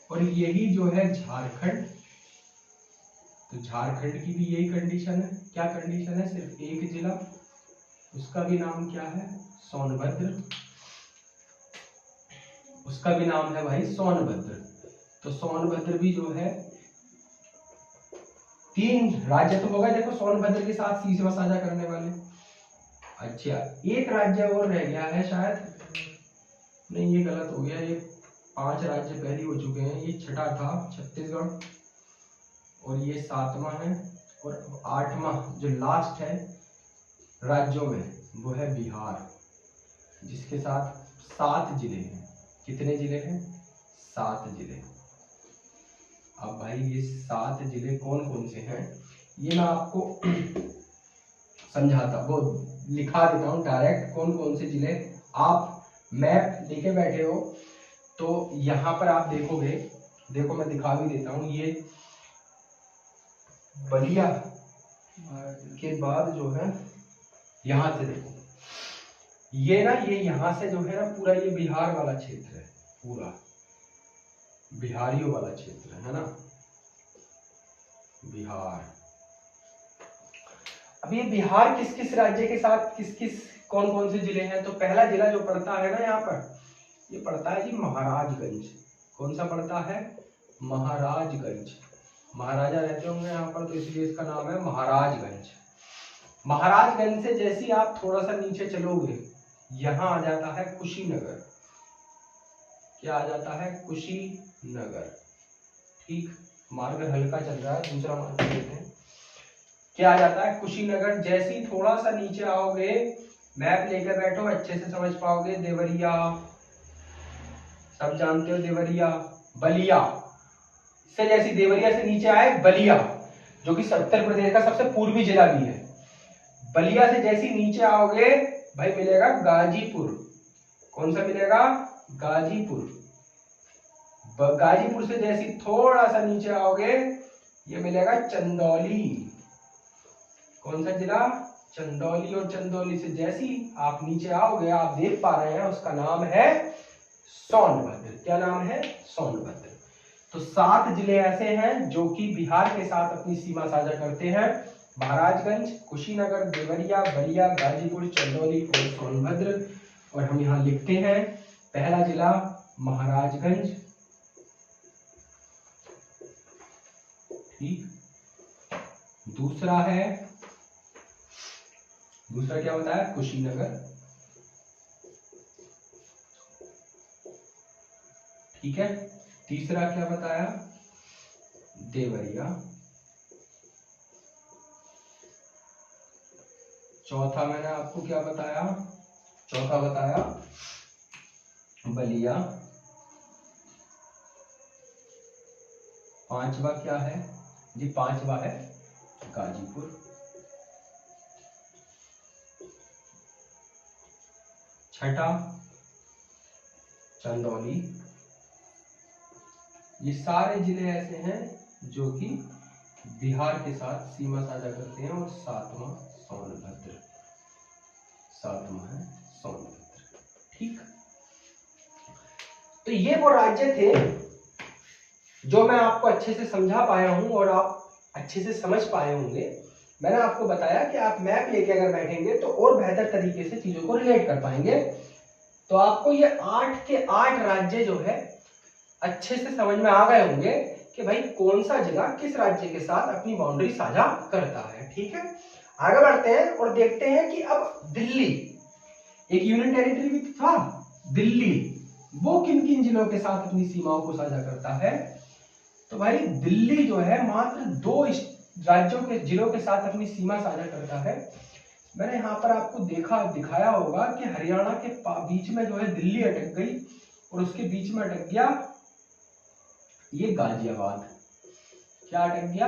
और यही जो है झारखंड, तो झारखंड की भी यही कंडीशन है। क्या कंडीशन है, सिर्फ एक जिला, उसका भी नाम क्या है, सोनभद्र, उसका भी नाम है भाई सोनभद्र। तो सोनभद्र भी जो है 3 राज्य तो होगा देखो सोनभद्र के साथ सीमा साझा करने वाले। अच्छा, एक राज्य और रह गया है शायद, नहीं ये गलत हो गया, ये 5 राज्य पहले हो चुके हैं, ये छठा था छत्तीसगढ़ और ये 7वां है, और 8वां जो लास्ट है राज्यों में वो है बिहार, जिसके साथ 7 जिले हैं। कितने जिले हैं, 7 जिले। अब भाई ये 7 जिले कौन कौन से हैं ये मैं आपको समझाता, वो लिखा देता हूँ डायरेक्ट कौन कौन से जिले। आप मैप लेके बैठे हो तो यहाँ पर आप देखोगे, देखो मैं दिखा भी देता हूँ, ये बलिया के बाद जो है यहाँ से देखो, ये ना, ये यहाँ से जो है ना पूरा ये बिहार वाला क्षेत्र है, पूरा बिहारियों वाला क्षेत्र है ना, बिहार। अब ये बिहार किस किस राज्य के साथ किस किस कौन कौन से जिले हैं, तो पहला जिला जो पड़ता है ना यहाँ पर, ये पड़ता है जी महाराजगंज। कौन सा पड़ता है, महाराजगंज। महाराजा रहते होंगे यहाँ पर तो इसलिए इसका नाम है महाराजगंज। महाराजगंज से जैसे ही आप थोड़ा सा नीचे चलोगे, यहाँ आ जाता है कुशीनगर। क्या आ जाता है, कुशीनगर। ठीक, मार्ग हल्का चल रहा है, दूसरा मार्ग लेते हैं। क्या आ जाता है, कुशीनगर। जैसे ही थोड़ा सा नीचे आओगे, मैप लेकर बैठो, अच्छे से समझ पाओगे। देवरिया, सब जानते हो देवरिया। बलिया, इससे जैसे देवरिया से नीचे आए बलिया, जो कि उत्तर प्रदेश का सबसे पूर्वी जिला भी है। बलिया से जैसे नीचे आओगे भाई मिलेगा गाजीपुर। कौन सा मिलेगा, गाजीपुर। गाजीपुर से जैसे थोड़ा सा नीचे आओगे ये मिलेगा चंदौली। कौन सा जिला, चंदौली। और चंदौली से जैसी आप नीचे आओगे, आप देख पा रहे हैं उसका नाम है सोनभद्र। क्या नाम है? सोनभद्र। तो 7 जिले ऐसे हैं जो कि बिहार के साथ अपनी सीमा साझा करते हैं। महाराजगंज, कुशीनगर, देवरिया, बलिया, गाजीपुर, चंदौली और सोनभद्र। और हम यहाँ लिखते हैं पहला जिला महाराजगंज, ठीक। दूसरा क्या बताया? कुशीनगर, ठीक है। तीसरा क्या बताया? देवरिया। चौथा मैंने आपको क्या बताया? चौथा बताया बलिया। पांचवा क्या है जी? पांचवा है गाजीपुर। छठा चंदौली। ये सारे जिले ऐसे हैं जो कि बिहार के साथ सीमा साझा करते हैं। और सातवां सोनभद्र, सातवां है सोनभद्र, ठीक। तो ये वो राज्य थे जो मैं आपको अच्छे से समझा पाया हूं और आप अच्छे से समझ पाए होंगे। मैंने आपको बताया कि आप मैप लेके अगर बैठेंगे तो और बेहतर तरीके से चीजों को रिलेट कर पाएंगे। तो आपको ये 8 के 8 राज्य जो है अच्छे से समझ में आ गए होंगे कि भाई कौन सा जिला किस राज्य के साथ अपनी बाउंड्री साझा करता है, ठीक है। आगे बढ़ते हैं और देखते हैं कि अब दिल्ली, एक यूनियन टेरिटरी भी था दिल्ली, वो किन किन जिलों के साथ अपनी सीमाओं को साझा करता है। तो भाई दिल्ली जो है मात्र 2 राज्यों के जिलों के साथ अपनी सीमा साझा करता है। मैंने यहाँ पर आपको दिखाया होगा कि हरियाणा के बीच में जो है दिल्ली अटक गई और उसके बीच में अटक गया ये गाजियाबाद। क्या अटक गया?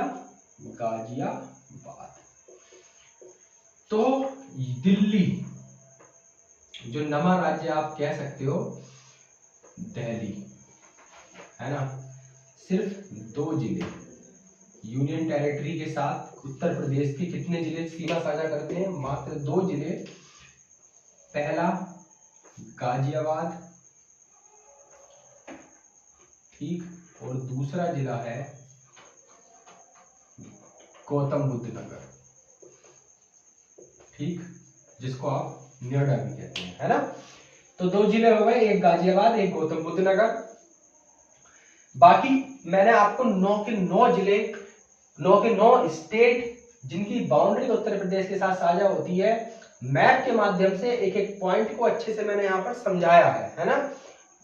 गाजियाबाद। तो दिल्ली जो नवा राज्य आप कह सकते हो, दिल्ली है ना, सिर्फ 2 जिले यूनियन टेरिटरी के साथ उत्तर प्रदेश के कितने जिले सीमा साझा करते हैं? मात्र 2 जिले। पहला गाजियाबाद, ठीक, और दूसरा जिला है गौतम बुद्ध नगर, ठीक, जिसको आप नोएडा भी कहते हैं, है ना। तो 2 जिले हो गए, एक गाजियाबाद, एक गौतम बुद्ध नगर। बाकी मैंने आपको 9 के 9 जिले, 9 के 9 स्टेट जिनकी बाउंड्री उत्तर प्रदेश के साथ साझा होती है, मैप के माध्यम से एक एक पॉइंट को अच्छे से मैंने यहाँ पर समझाया है ना।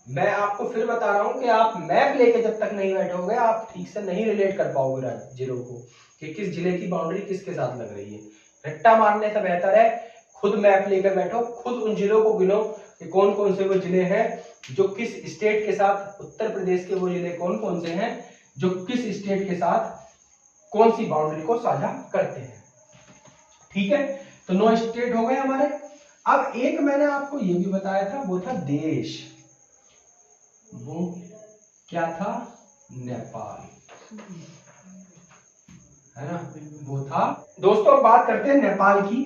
मैं आपको फिर बता रहा हूं कि आप मैप लेके जब तक नहीं बैठोगे आप ठीक से नहीं रिलेट कर पाओगे जिलों को कि किस जिले की बाउंड्री किसके साथ लग रही है। रट्टा मारने से बेहतर है खुद मैप लेकर बैठो, खुद उन जिलों को गिनो कि कौन कौन से वो जिले हैं जो किस स्टेट के साथ, उत्तर प्रदेश के वो जिले कौन कौन से हैं जो किस स्टेट के साथ कौन सी बाउंड्री को साझा करते हैं, ठीक है। तो 9 स्टेट हो गए हमारे। अब एक मैंने आपको ये भी बताया था, वो था देश, वो क्या था? नेपाल, है ना, वो था। दोस्तों अब बात करते हैं नेपाल की।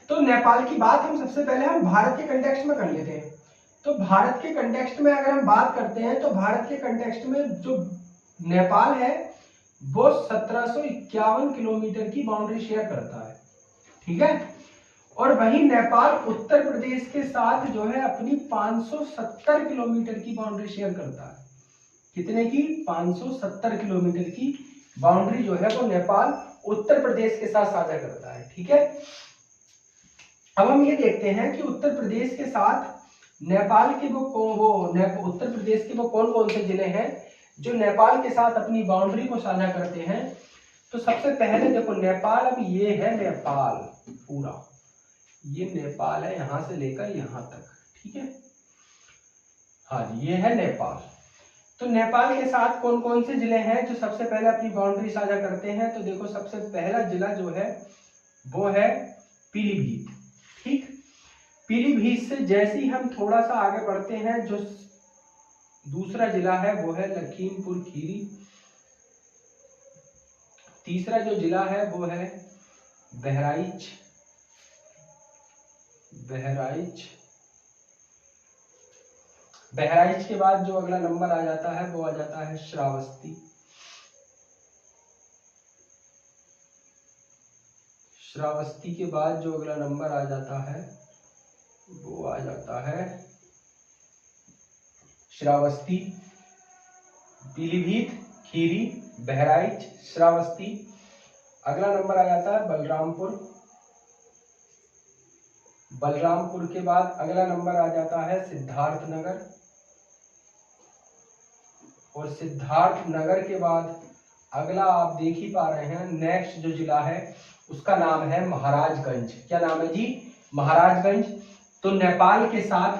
तो नेपाल की बात हम सबसे पहले हम भारत के कंटेक्स्ट में कर लेते हैं। तो भारत के कंटेक्स्ट में अगर हम बात करते हैं तो भारत के कंटेक्स्ट में जो नेपाल है वो 1751 किलोमीटर की बाउंड्री शेयर करता है, ठीक है। और वहीं नेपाल उत्तर प्रदेश के साथ जो है अपनी 570 किलोमीटर की बाउंड्री शेयर करता है। कितने की? 570 किलोमीटर की बाउंड्री जो है वो नेपाल उत्तर प्रदेश के साथ साझा करता है, ठीक है। अब हम ये देखते हैं कि उत्तर प्रदेश के साथ नेपाल के उत्तर प्रदेश के वो कौन कौन से जिले हैं जो नेपाल के साथ अपनी बाउंड्री को साझा करते हैं। तो सबसे पहले देखो नेपाल, अब ये है नेपाल पूरा, ये नेपाल है यहां से लेकर यहां तक, ठीक है। हाँ जी, ये है नेपाल। तो नेपाल के साथ कौन कौन से जिले हैं जो सबसे पहले अपनी बाउंड्री साझा करते हैं? तो देखो सबसे पहला जिला जो है वो है पीलीभीत, ठीक। पीलीभीत से जैसे ही हम थोड़ा सा आगे बढ़ते हैं, जो दूसरा जिला है वो है लखीमपुर खीरी। तीसरा जो जिला है वो है बहराइच, बहराइच के बाद जो अगला नंबर आ जाता है वो आ जाता है श्रावस्ती। श्रावस्ती के बाद जो अगला नंबर आ जाता है वो आ जाता है श्रावस्ती, पीलीभीत, खीरी, बहराइच, श्रावस्ती। अगला नंबर आ जाता है बलरामपुर। बलरामपुर के बाद अगला नंबर आ जाता है सिद्धार्थनगर, और सिद्धार्थनगर के बाद अगला आप देख ही पा रहे हैं, नेक्स्ट जो जिला है उसका नाम है महाराजगंज। क्या नाम है जी? महाराजगंज। तो नेपाल के साथ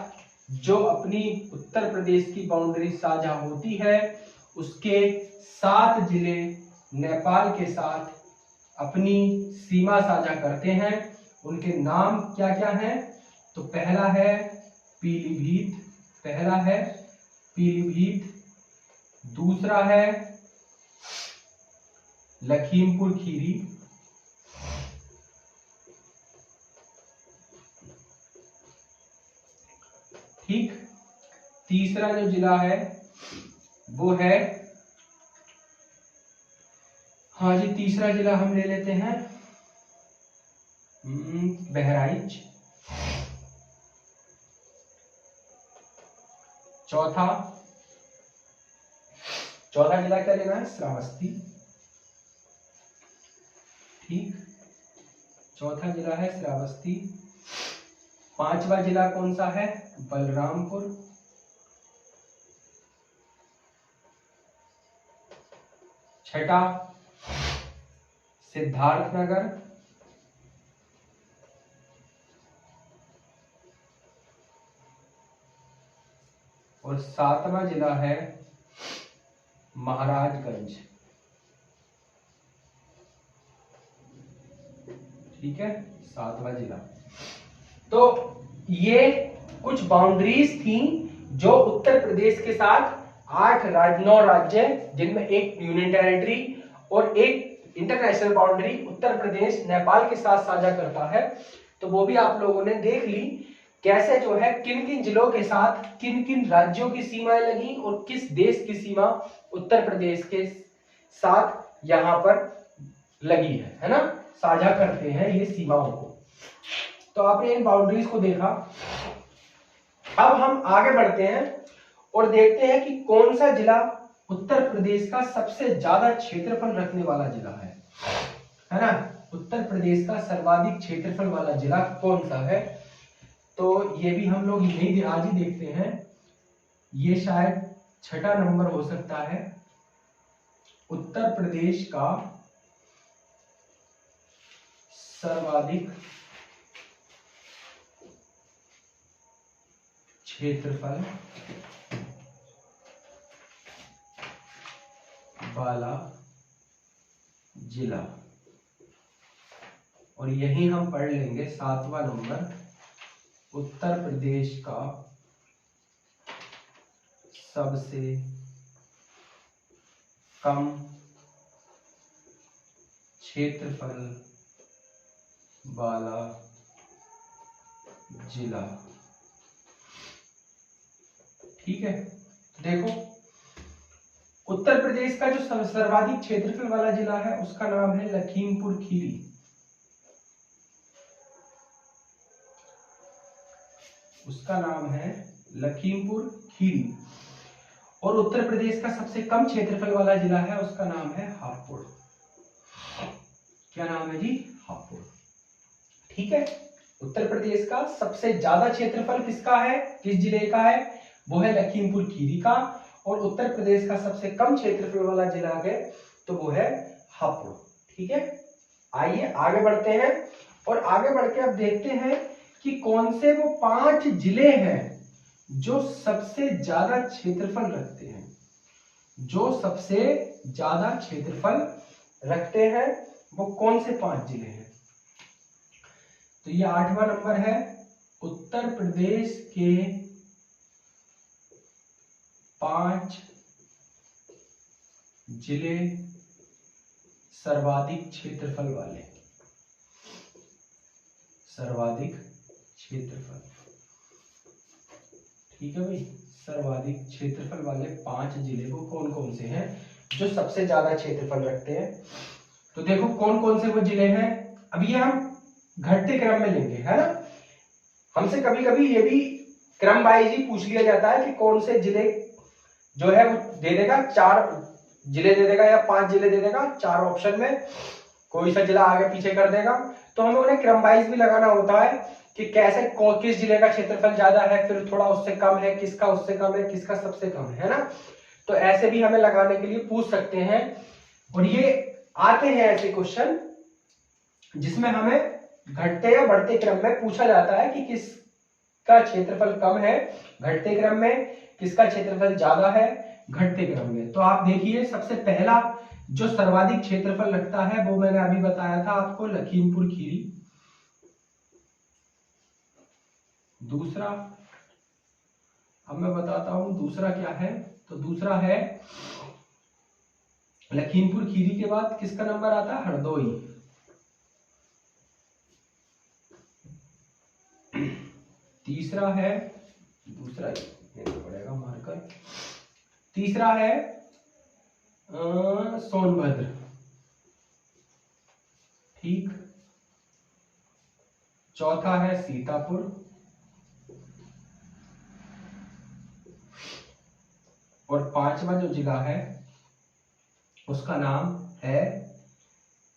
जो अपनी उत्तर प्रदेश की बाउंड्री साझा होती है, उसके 7 जिले नेपाल के साथ अपनी सीमा साझा करते हैं। उनके नाम क्या क्या हैं? तो पहला है पीलीभीत, दूसरा है लखीमपुर खीरी, ठीक। तीसरा जो जिला है वो है, हाँ जी, तीसरा जिला हम ले लेते हैं बहराइच। चौथा जिला क्या लेना है? श्रावस्ती, ठीक। चौथा जिला है श्रावस्ती। पांचवा जिला कौन सा है? बलरामपुर। छठा सिद्धार्थनगर। और 7वां जिला है महाराजगंज, ठीक है, 7वां जिला। तो ये कुछ बाउंड्रीज थी जो उत्तर प्रदेश के साथ 9 राज्य, जिनमें एक यूनियन टेरिटरी और एक इंटरनेशनल बाउंड्री उत्तर प्रदेश नेपाल के साथ साझा करता है। तो वो भी आप लोगों ने देख ली, कैसे जो है किन किन जिलों के साथ किन किन राज्यों की सीमाएं लगी और किस देश की सीमा उत्तर प्रदेश के साथ यहाँ पर लगी है ना, साझा करते हैं ये सीमाओं को। तो आपने इन बाउंड्रीज को देखा। अब हम आगे बढ़ते हैं और देखते हैं कि कौन सा जिला उत्तर प्रदेश का सबसे ज्यादा क्षेत्रफल रखने वाला जिला है ना। उत्तर प्रदेश का सर्वाधिक क्षेत्रफल वाला जिला कौन सा है? तो ये भी हम लोग यही आज ही देखते हैं। ये शायद 6ठा नंबर हो सकता है। उत्तर प्रदेश का सर्वाधिक क्षेत्रफल वाला जिला, और यही हम पढ़ लेंगे 7वां नंबर, उत्तर प्रदेश का सबसे कम क्षेत्रफल वाला जिला, ठीक है। देखो, उत्तर प्रदेश का जो सर्वाधिक क्षेत्रफल वाला जिला है उसका नाम है लखीमपुर खीरी। उसका नाम है लखीमपुर खीरी। और उत्तर प्रदेश का सबसे कम क्षेत्रफल वाला जिला है, उसका नाम है हापुड़। क्या नाम है जी? हापुड़, ठीक है। उत्तर प्रदेश का सबसे ज्यादा क्षेत्रफल किसका है, किस जिले का है? वो है लखीमपुर खीरी का। और उत्तर प्रदेश का सबसे कम क्षेत्रफल वाला जिला है तो वो है हापुड़, ठीक है। आइए आगे बढ़ते हैं और आगे बढ़ के अब देखते हैं कि कौन से वो 5 जिले हैं जो सबसे ज्यादा क्षेत्रफल रखते हैं। जो सबसे ज्यादा क्षेत्रफल रखते हैं वो कौन से 5 जिले हैं? तो ये 8वां नंबर है। उत्तर प्रदेश के 5 जिले सर्वाधिक क्षेत्रफल वाले, सर्वाधिक क्षेत्रफल, ठीक है भाई, सर्वाधिक क्षेत्रफल वाले 5 जिले वो कौन कौन से हैं जो सबसे ज्यादा क्षेत्रफल रखते हैं। तो देखो कौन कौन से वो जिले हैं, अभी ये हम घटते क्रम में लेंगे, है ना। हमसे कभी कभी ये भी क्रम वाइज ही पूछ लिया जाता है कि कौन से जिले जो है वो दे देगा, 4 जिले दे देगा या 5 जिले दे देगा, 4 ऑप्शन में कोई सा जिला आगे पीछे कर देगा। तो हमें उन्हें क्रम वाइज भी लगाना होता है कि कैसे किस जिले का क्षेत्रफल ज्यादा है, फिर थोड़ा उससे कम है, किसका उससे कम है, किसका सबसे कम है ना। तो ऐसे भी हमें लगाने के लिए पूछ सकते हैं। और ये आते हैं ऐसे क्वेश्चन जिसमें हमें घटते या बढ़ते क्रम में पूछा जाता है कि किसका क्षेत्रफल कम है घटते क्रम में, किसका क्षेत्रफल ज्यादा है घटते क्रम में। तो आप देखिए सबसे पहला जो सर्वाधिक क्षेत्रफल रखता है वो मैंने अभी बताया था आपको, लखीमपुर खीरी। दूसरा अब मैं बताता हूं दूसरा क्या है। तो दूसरा है लखीमपुर खीरी के बाद किसका नंबर आता है, हरदोई। तीसरा है, दूसरा लेना पड़ेगा मार्कर, तीसरा है सोनभद्र, ठीक। चौथा है सीतापुर, और 5वां जो जिला है उसका नाम है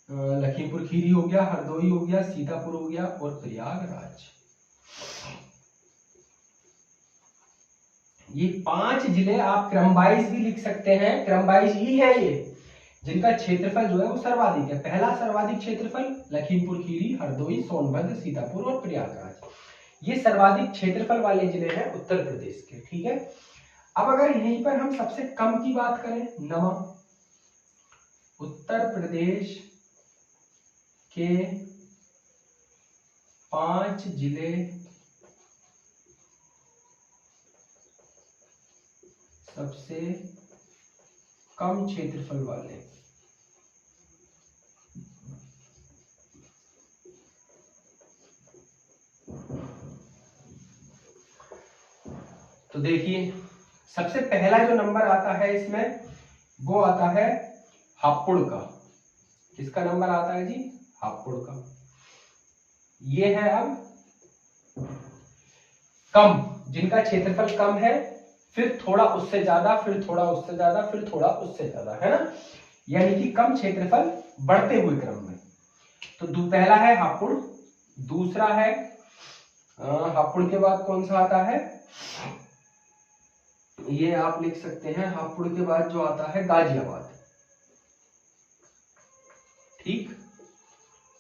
लखीमपुर खीरी हो गया, हरदोई हो गया, सीतापुर हो गया और प्रयागराज। ये 5 जिले आप क्रम वाइज भी लिख सकते हैं, क्रम वाइज ही है ये, जिनका क्षेत्रफल जो है वो सर्वाधिक है। पहला सर्वाधिक क्षेत्रफल लखीमपुर खीरी, हरदोई, सोनभद्र, सीतापुर और प्रयागराज। ये सर्वाधिक क्षेत्रफल वाले जिले हैं उत्तर प्रदेश के, ठीक है। अब अगर यहीं पर हम सबसे कम की बात करें, नवा, उत्तर प्रदेश के 5 जिले सबसे कम क्षेत्रफल वाले। तो देखिए सबसे पहला जो नंबर आता है इसमें वो आता है हापुड़ का। किसका नंबर आता है जी, हापुड़ का। ये है अब कम, जिनका क्षेत्रफल कम है, फिर थोड़ा उससे ज्यादा, फिर थोड़ा उससे ज्यादा, फिर थोड़ा उससे ज्यादा, है ना। यानी कि कम क्षेत्रफल बढ़ते हुए क्रम में। तो पहला है हापुड़, दूसरा है हापुड़ के बाद कौन सा आता है, ये आप लिख सकते हैं, हापुड़ के बाद जो आता है गाजियाबाद, ठीक।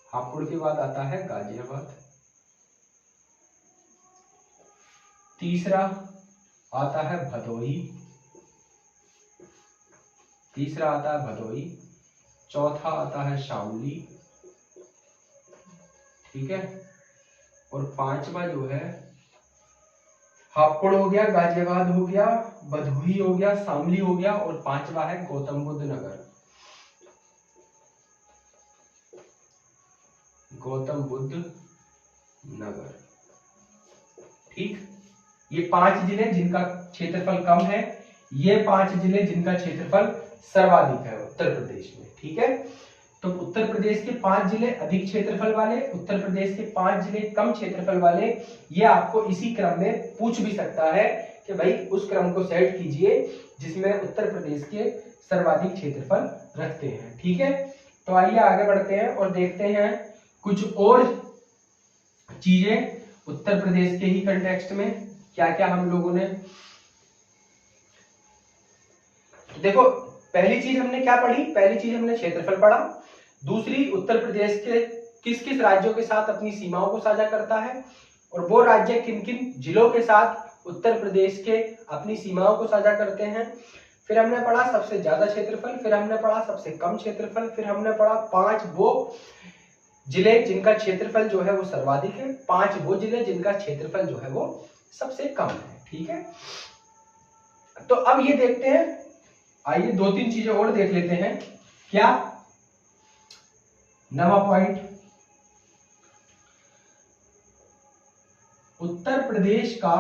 हापुड़ के बाद आता है गाजियाबाद। तीसरा आता है भदोही, तीसरा आता है भदोही। चौथा आता है शामली, ठीक है। और 5वां जो है हापुड़ हो गया, गाजियाबाद हो गया, भदोही हो गया, शामली हो गया, और 5वां है गौतम बुद्ध नगर। गौतम बुद्ध नगर, ठीक। ये 5 जिले जिनका क्षेत्रफल कम है, ये 5 जिले जिनका क्षेत्रफल सर्वाधिक है उत्तर प्रदेश में, ठीक है। तो उत्तर प्रदेश के 5 जिले अधिक क्षेत्रफल वाले, उत्तर प्रदेश के 5 जिले कम क्षेत्रफल वाले। ये आपको इसी क्रम में पूछ भी सकता है कि भाई उस क्रम को सेट कीजिए जिसमें उत्तर प्रदेश के सर्वाधिक क्षेत्रफल रखते हैं, ठीक है। तो आइए आगे बढ़ते हैं और देखते हैं कुछ और चीजें उत्तर प्रदेश के ही कंटेक्स्ट में क्या क्या हम लोगों ने। देखो पहली चीज हमने क्या पढ़ी, पहली चीज हमने क्षेत्रफल पढ़ा। दूसरी, उत्तर प्रदेश के किस किस राज्यों के साथ अपनी सीमाओं को साझा करता है, और वो राज्य किन किन जिलों के साथ उत्तर प्रदेश के अपनी सीमाओं को साझा करते हैं। फिर हमने पढ़ा सबसे ज्यादा क्षेत्रफल, फिर हमने पढ़ा सबसे कम क्षेत्रफल, फिर हमने पढ़ा 5 वो जिले जिनका क्षेत्रफल जो है वो सर्वाधिक है, 5 वो जिले जिनका क्षेत्रफल जो है वो सबसे कम है, ठीक है। तो अब ये देखते हैं, आइए 2-3 चीजें और देख लेते हैं। क्या नवा पॉइंट, उत्तर प्रदेश का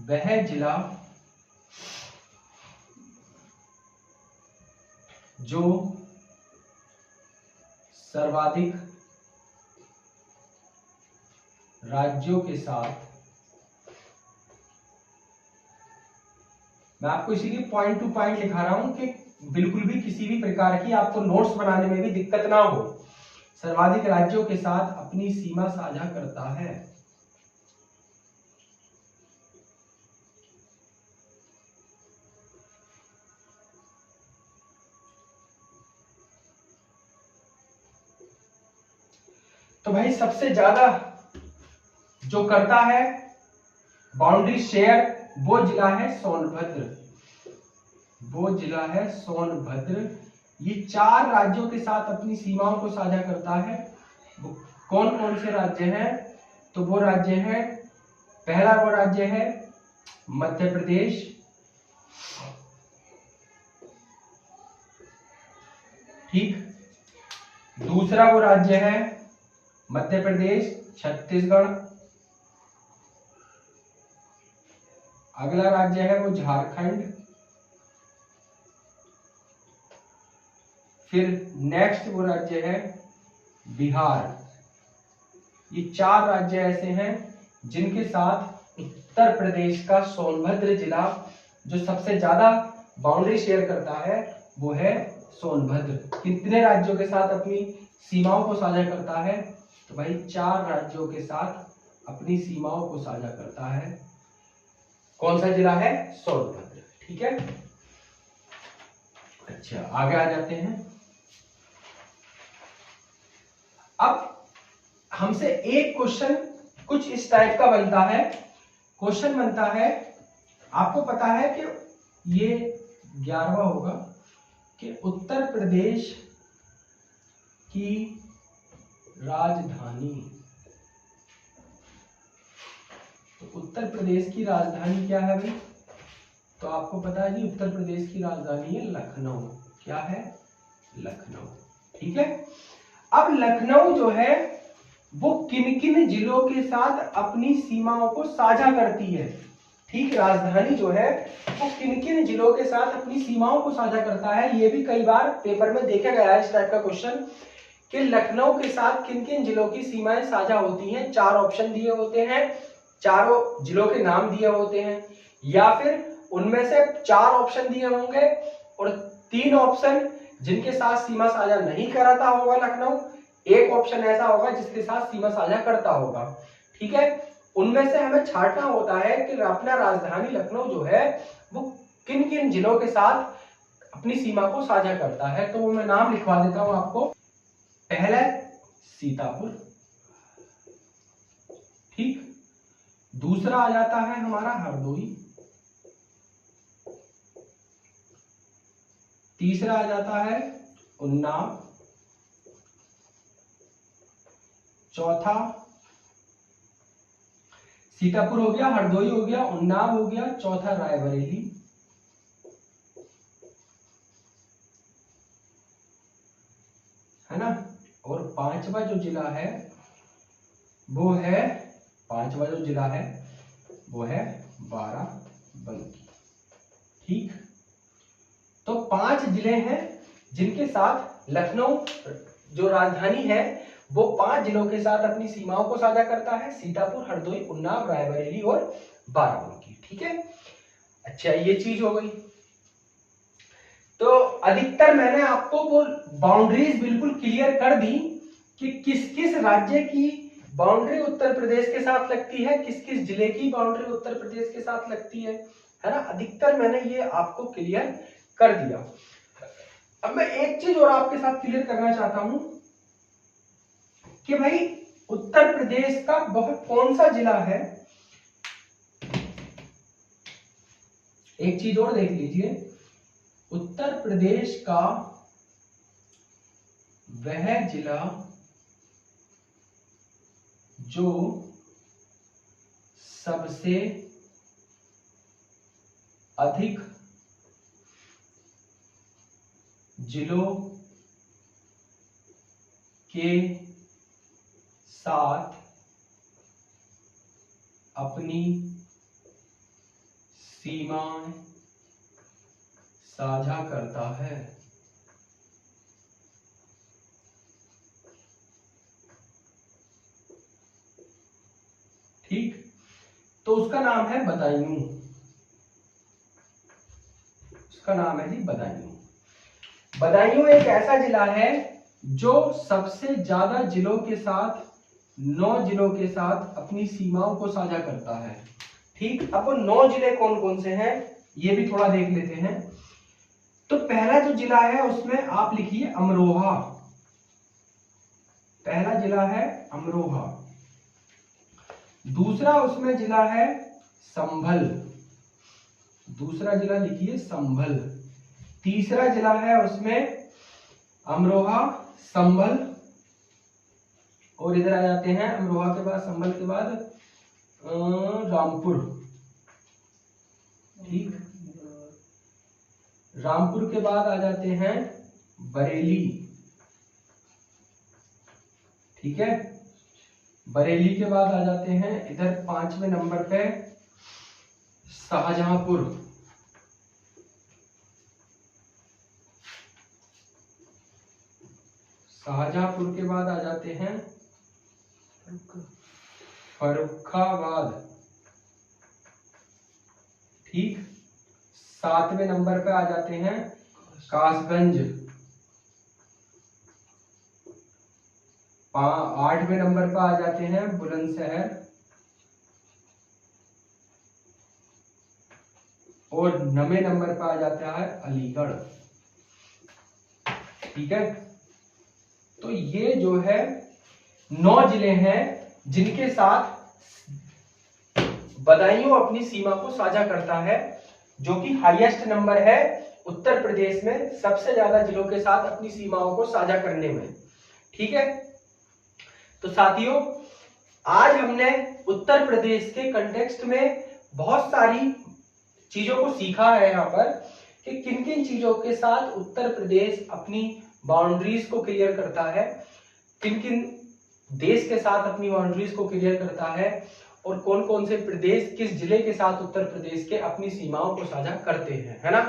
वह जिला जो सर्वाधिक राज्यों के साथ, मैं आपको इसीलिए पॉइंट टू पॉइंट लिखा रहा हूं कि बिल्कुल भी किसी भी प्रकार की आपको नोट्स बनाने में भी दिक्कत ना हो, सर्वाधिक राज्यों के साथ अपनी सीमा साझा करता है। तो भाई सबसे ज्यादा जो करता है बाउंड्री शेयर वो जिला है सोनभद्र, वो जिला है सोनभद्र। ये 4 राज्यों के साथ अपनी सीमाओं को साझा करता है। वो कौन कौन से राज्य हैं? तो वो राज्य है, पहला वो राज्य है मध्य प्रदेश, ठीक। दूसरा वो राज्य है मध्य प्रदेश छत्तीसगढ़, अगला राज्य है वो झारखंड, फिर नेक्स्ट वो राज्य है बिहार। ये 4 राज्य ऐसे हैं जिनके साथ उत्तर प्रदेश का सोनभद्र जिला जो सबसे ज्यादा बाउंड्री शेयर करता है वो है सोनभद्र। कितने राज्यों के साथ अपनी सीमाओं को साझा करता है? तो भाई 4 राज्यों के साथ अपनी सीमाओं को साझा करता है। कौन सा जिला है? सोनभद्र, ठीक है। अच्छा, आगे आ जाते हैं। अब हमसे एक क्वेश्चन कुछ इस टाइप का बनता है, क्वेश्चन बनता है, आपको पता है कि ये 11वां होगा कि उत्तर प्रदेश की राजधानी, तो उत्तर प्रदेश की राजधानी क्या है भाई? तो आपको पता है जी उत्तर प्रदेश की राजधानी है लखनऊ। क्या है? लखनऊ, ठीक है। अब लखनऊ जो है वो किन किन जिलों के साथ अपनी सीमाओं को साझा करती है? ठीक, राजधानी जो है वो किन किन जिलों के साथ अपनी सीमाओं को साझा करता है? ये भी कई बार पेपर में देखा गया है इस टाइप का क्वेश्चन कि लखनऊ के साथ किन किन जिलों की सीमाएं साझा होती हैं। 4 ऑप्शन दिए होते हैं, चारों जिलों के नाम दिए होते हैं, या फिर उनमें से 4 ऑप्शन दिए होंगे और 3 ऑप्शन जिनके साथ सीमा साझा नहीं कराता होगा लखनऊ, एक ऑप्शन ऐसा होगा जिसके साथ सीमा साझा करता होगा, ठीक है। उनमें से हमें छांटना होता है कि अपना राजधानी लखनऊ जो है वो किन किन जिलों के साथ अपनी सीमा को साझा करता है। तो वो मैं नाम लिखवा देता हूं आपको। पहला सीतापुर, ठीक। दूसरा आ जाता है हमारा हरदोई, तीसरा आ जाता है उन्नाव, चौथा सीतापुर हो गया, हरदोई हो गया, उन्नाव हो गया, चौथा रायबरेली, है ना। और पांचवा जो जिला है वो है, पांचवा जो जिला है वो है बाराबंकी, ठीक। तो 5 जिले हैं जिनके साथ लखनऊ जो राजधानी है वो 5 जिलों के साथ अपनी सीमाओं को साझा करता है, सीतापुर, हरदोई, उन्नाव, रायबरेली और बाराबंकी, ठीक है। अच्छा, ये चीज हो गई। तो अधिकतर मैंने आपको वो बाउंड्रीज बिल्कुल क्लियर कर दी कि किस किस राज्य की बाउंड्री उत्तर प्रदेश के साथ लगती है, किस किस जिले की बाउंड्री उत्तर प्रदेश के साथ लगती है ना। अधिकतर मैंने ये आपको क्लियर कर दिया। अब मैं एक चीज और आपके साथ क्लियर करना चाहता हूं कि भाई उत्तर प्रदेश का बहुत कौन सा जिला है, एक चीज और देख लीजिए, उत्तर प्रदेश का वह जिला जो सबसे अधिक जिलों के साथ अपनी सीमाएं साझा करता है। ठीक, तो उसका नाम है बदायूं। उसका नाम है जी बदायूं। बदायूं एक ऐसा जिला है जो सबसे ज्यादा जिलों के साथ 9 जिलों के साथ अपनी सीमाओं को साझा करता है। ठीक, अब वो 9 जिले कौन कौन से हैं ये भी थोड़ा देख लेते हैं। तो पहला जो जिला है उसमें आप लिखिए अमरोहा। पहला जिला है अमरोहा। दूसरा उसमें जिला है संभल। दूसरा जिला लिखिए संभल। तीसरा जिला है उसमें अमरोहा, संभल, और इधर आ जाते हैं अमरोहा के बाद, संभल के बाद रामपुर। ठीक, रामपुर के बाद आ जाते हैं बरेली। ठीक है, बरेली के बाद आ जाते हैं इधर 5वें नंबर पे शाहजहांपुर। शाहजहांपुर के बाद आ जाते हैं फर्रुखाबाद। ठीक, 7वें नंबर पे आ जाते हैं कासगंज। 8वें नंबर पे आ जाते हैं बुलंदशहर, और 9वें नंबर पे आ जाता है अलीगढ़। ठीक है, तो ये जो है 9 जिले हैं जिनके साथ बदायूं अपनी सीमा को साझा करता है, जो कि हाईएस्ट नंबर है उत्तर प्रदेश में सबसे ज्यादा जिलों के साथ अपनी सीमाओं को साझा करने में। ठीक है, तो साथियों आज हमने उत्तर प्रदेश के कंटेक्स्ट में बहुत सारी चीजों को सीखा है यहाँ पर कि किन किन चीजों के साथ उत्तर प्रदेश अपनी बाउंड्रीज को क्लियर करता है, किन किन देश के साथ अपनी बाउंड्रीज को क्लियर करता है, और कौन कौन से प्रदेश किस जिले के साथ उत्तर प्रदेश के अपनी सीमाओं को साझा करते हैं, है ना।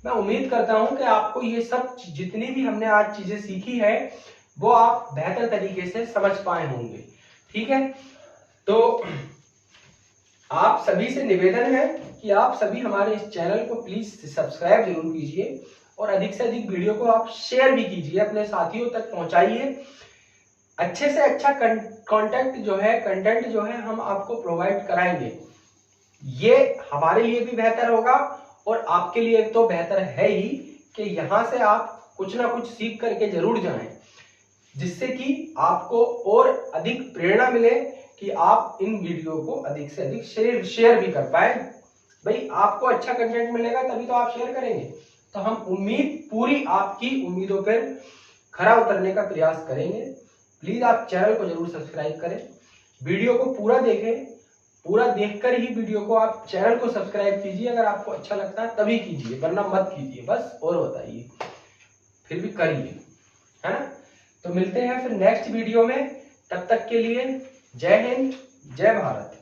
मैं उम्मीद करता हूं कि आपको ये सब जितनी भी हमने आज चीजें सीखी है वो आप बेहतर तरीके से समझ पाए होंगे। ठीक है, तो आप सभी से निवेदन है कि आप सभी हमारे इस चैनल को प्लीज सब्सक्राइब जरूर कीजिए, और अधिक से अधिक वीडियो को आप शेयर भी कीजिए, अपने साथियों तक पहुंचाइए। अच्छे से अच्छा कंटेंट जो है हम आपको प्रोवाइड कराएंगे। ये हमारे लिए भी बेहतर होगा और आपके लिए तो बेहतर है ही कि यहाँ से आप कुछ ना कुछ सीख करके जरूर जाएं, जिससे कि आपको और अधिक प्रेरणा मिले कि आप इन वीडियो को अधिक से अधिक शेयर भी कर पाए। भाई आपको अच्छा कंटेंट मिलेगा तभी तो आप शेयर करेंगे। तो हम पूरी आपकी उम्मीदों पर खरा उतरने का प्रयास करेंगे। प्लीज आप चैनल को जरूर सब्सक्राइब करें, वीडियो को पूरा देखें, पूरा देखकर ही वीडियो को आप चैनल को सब्सक्राइब कीजिए। अगर आपको अच्छा लगता है तभी कीजिए, वरना मत कीजिए बस, और बताइए फिर भी करिए, है ना। तो मिलते हैं फिर नेक्स्ट वीडियो में, तब तक के लिए जय हिंद, जय भारत।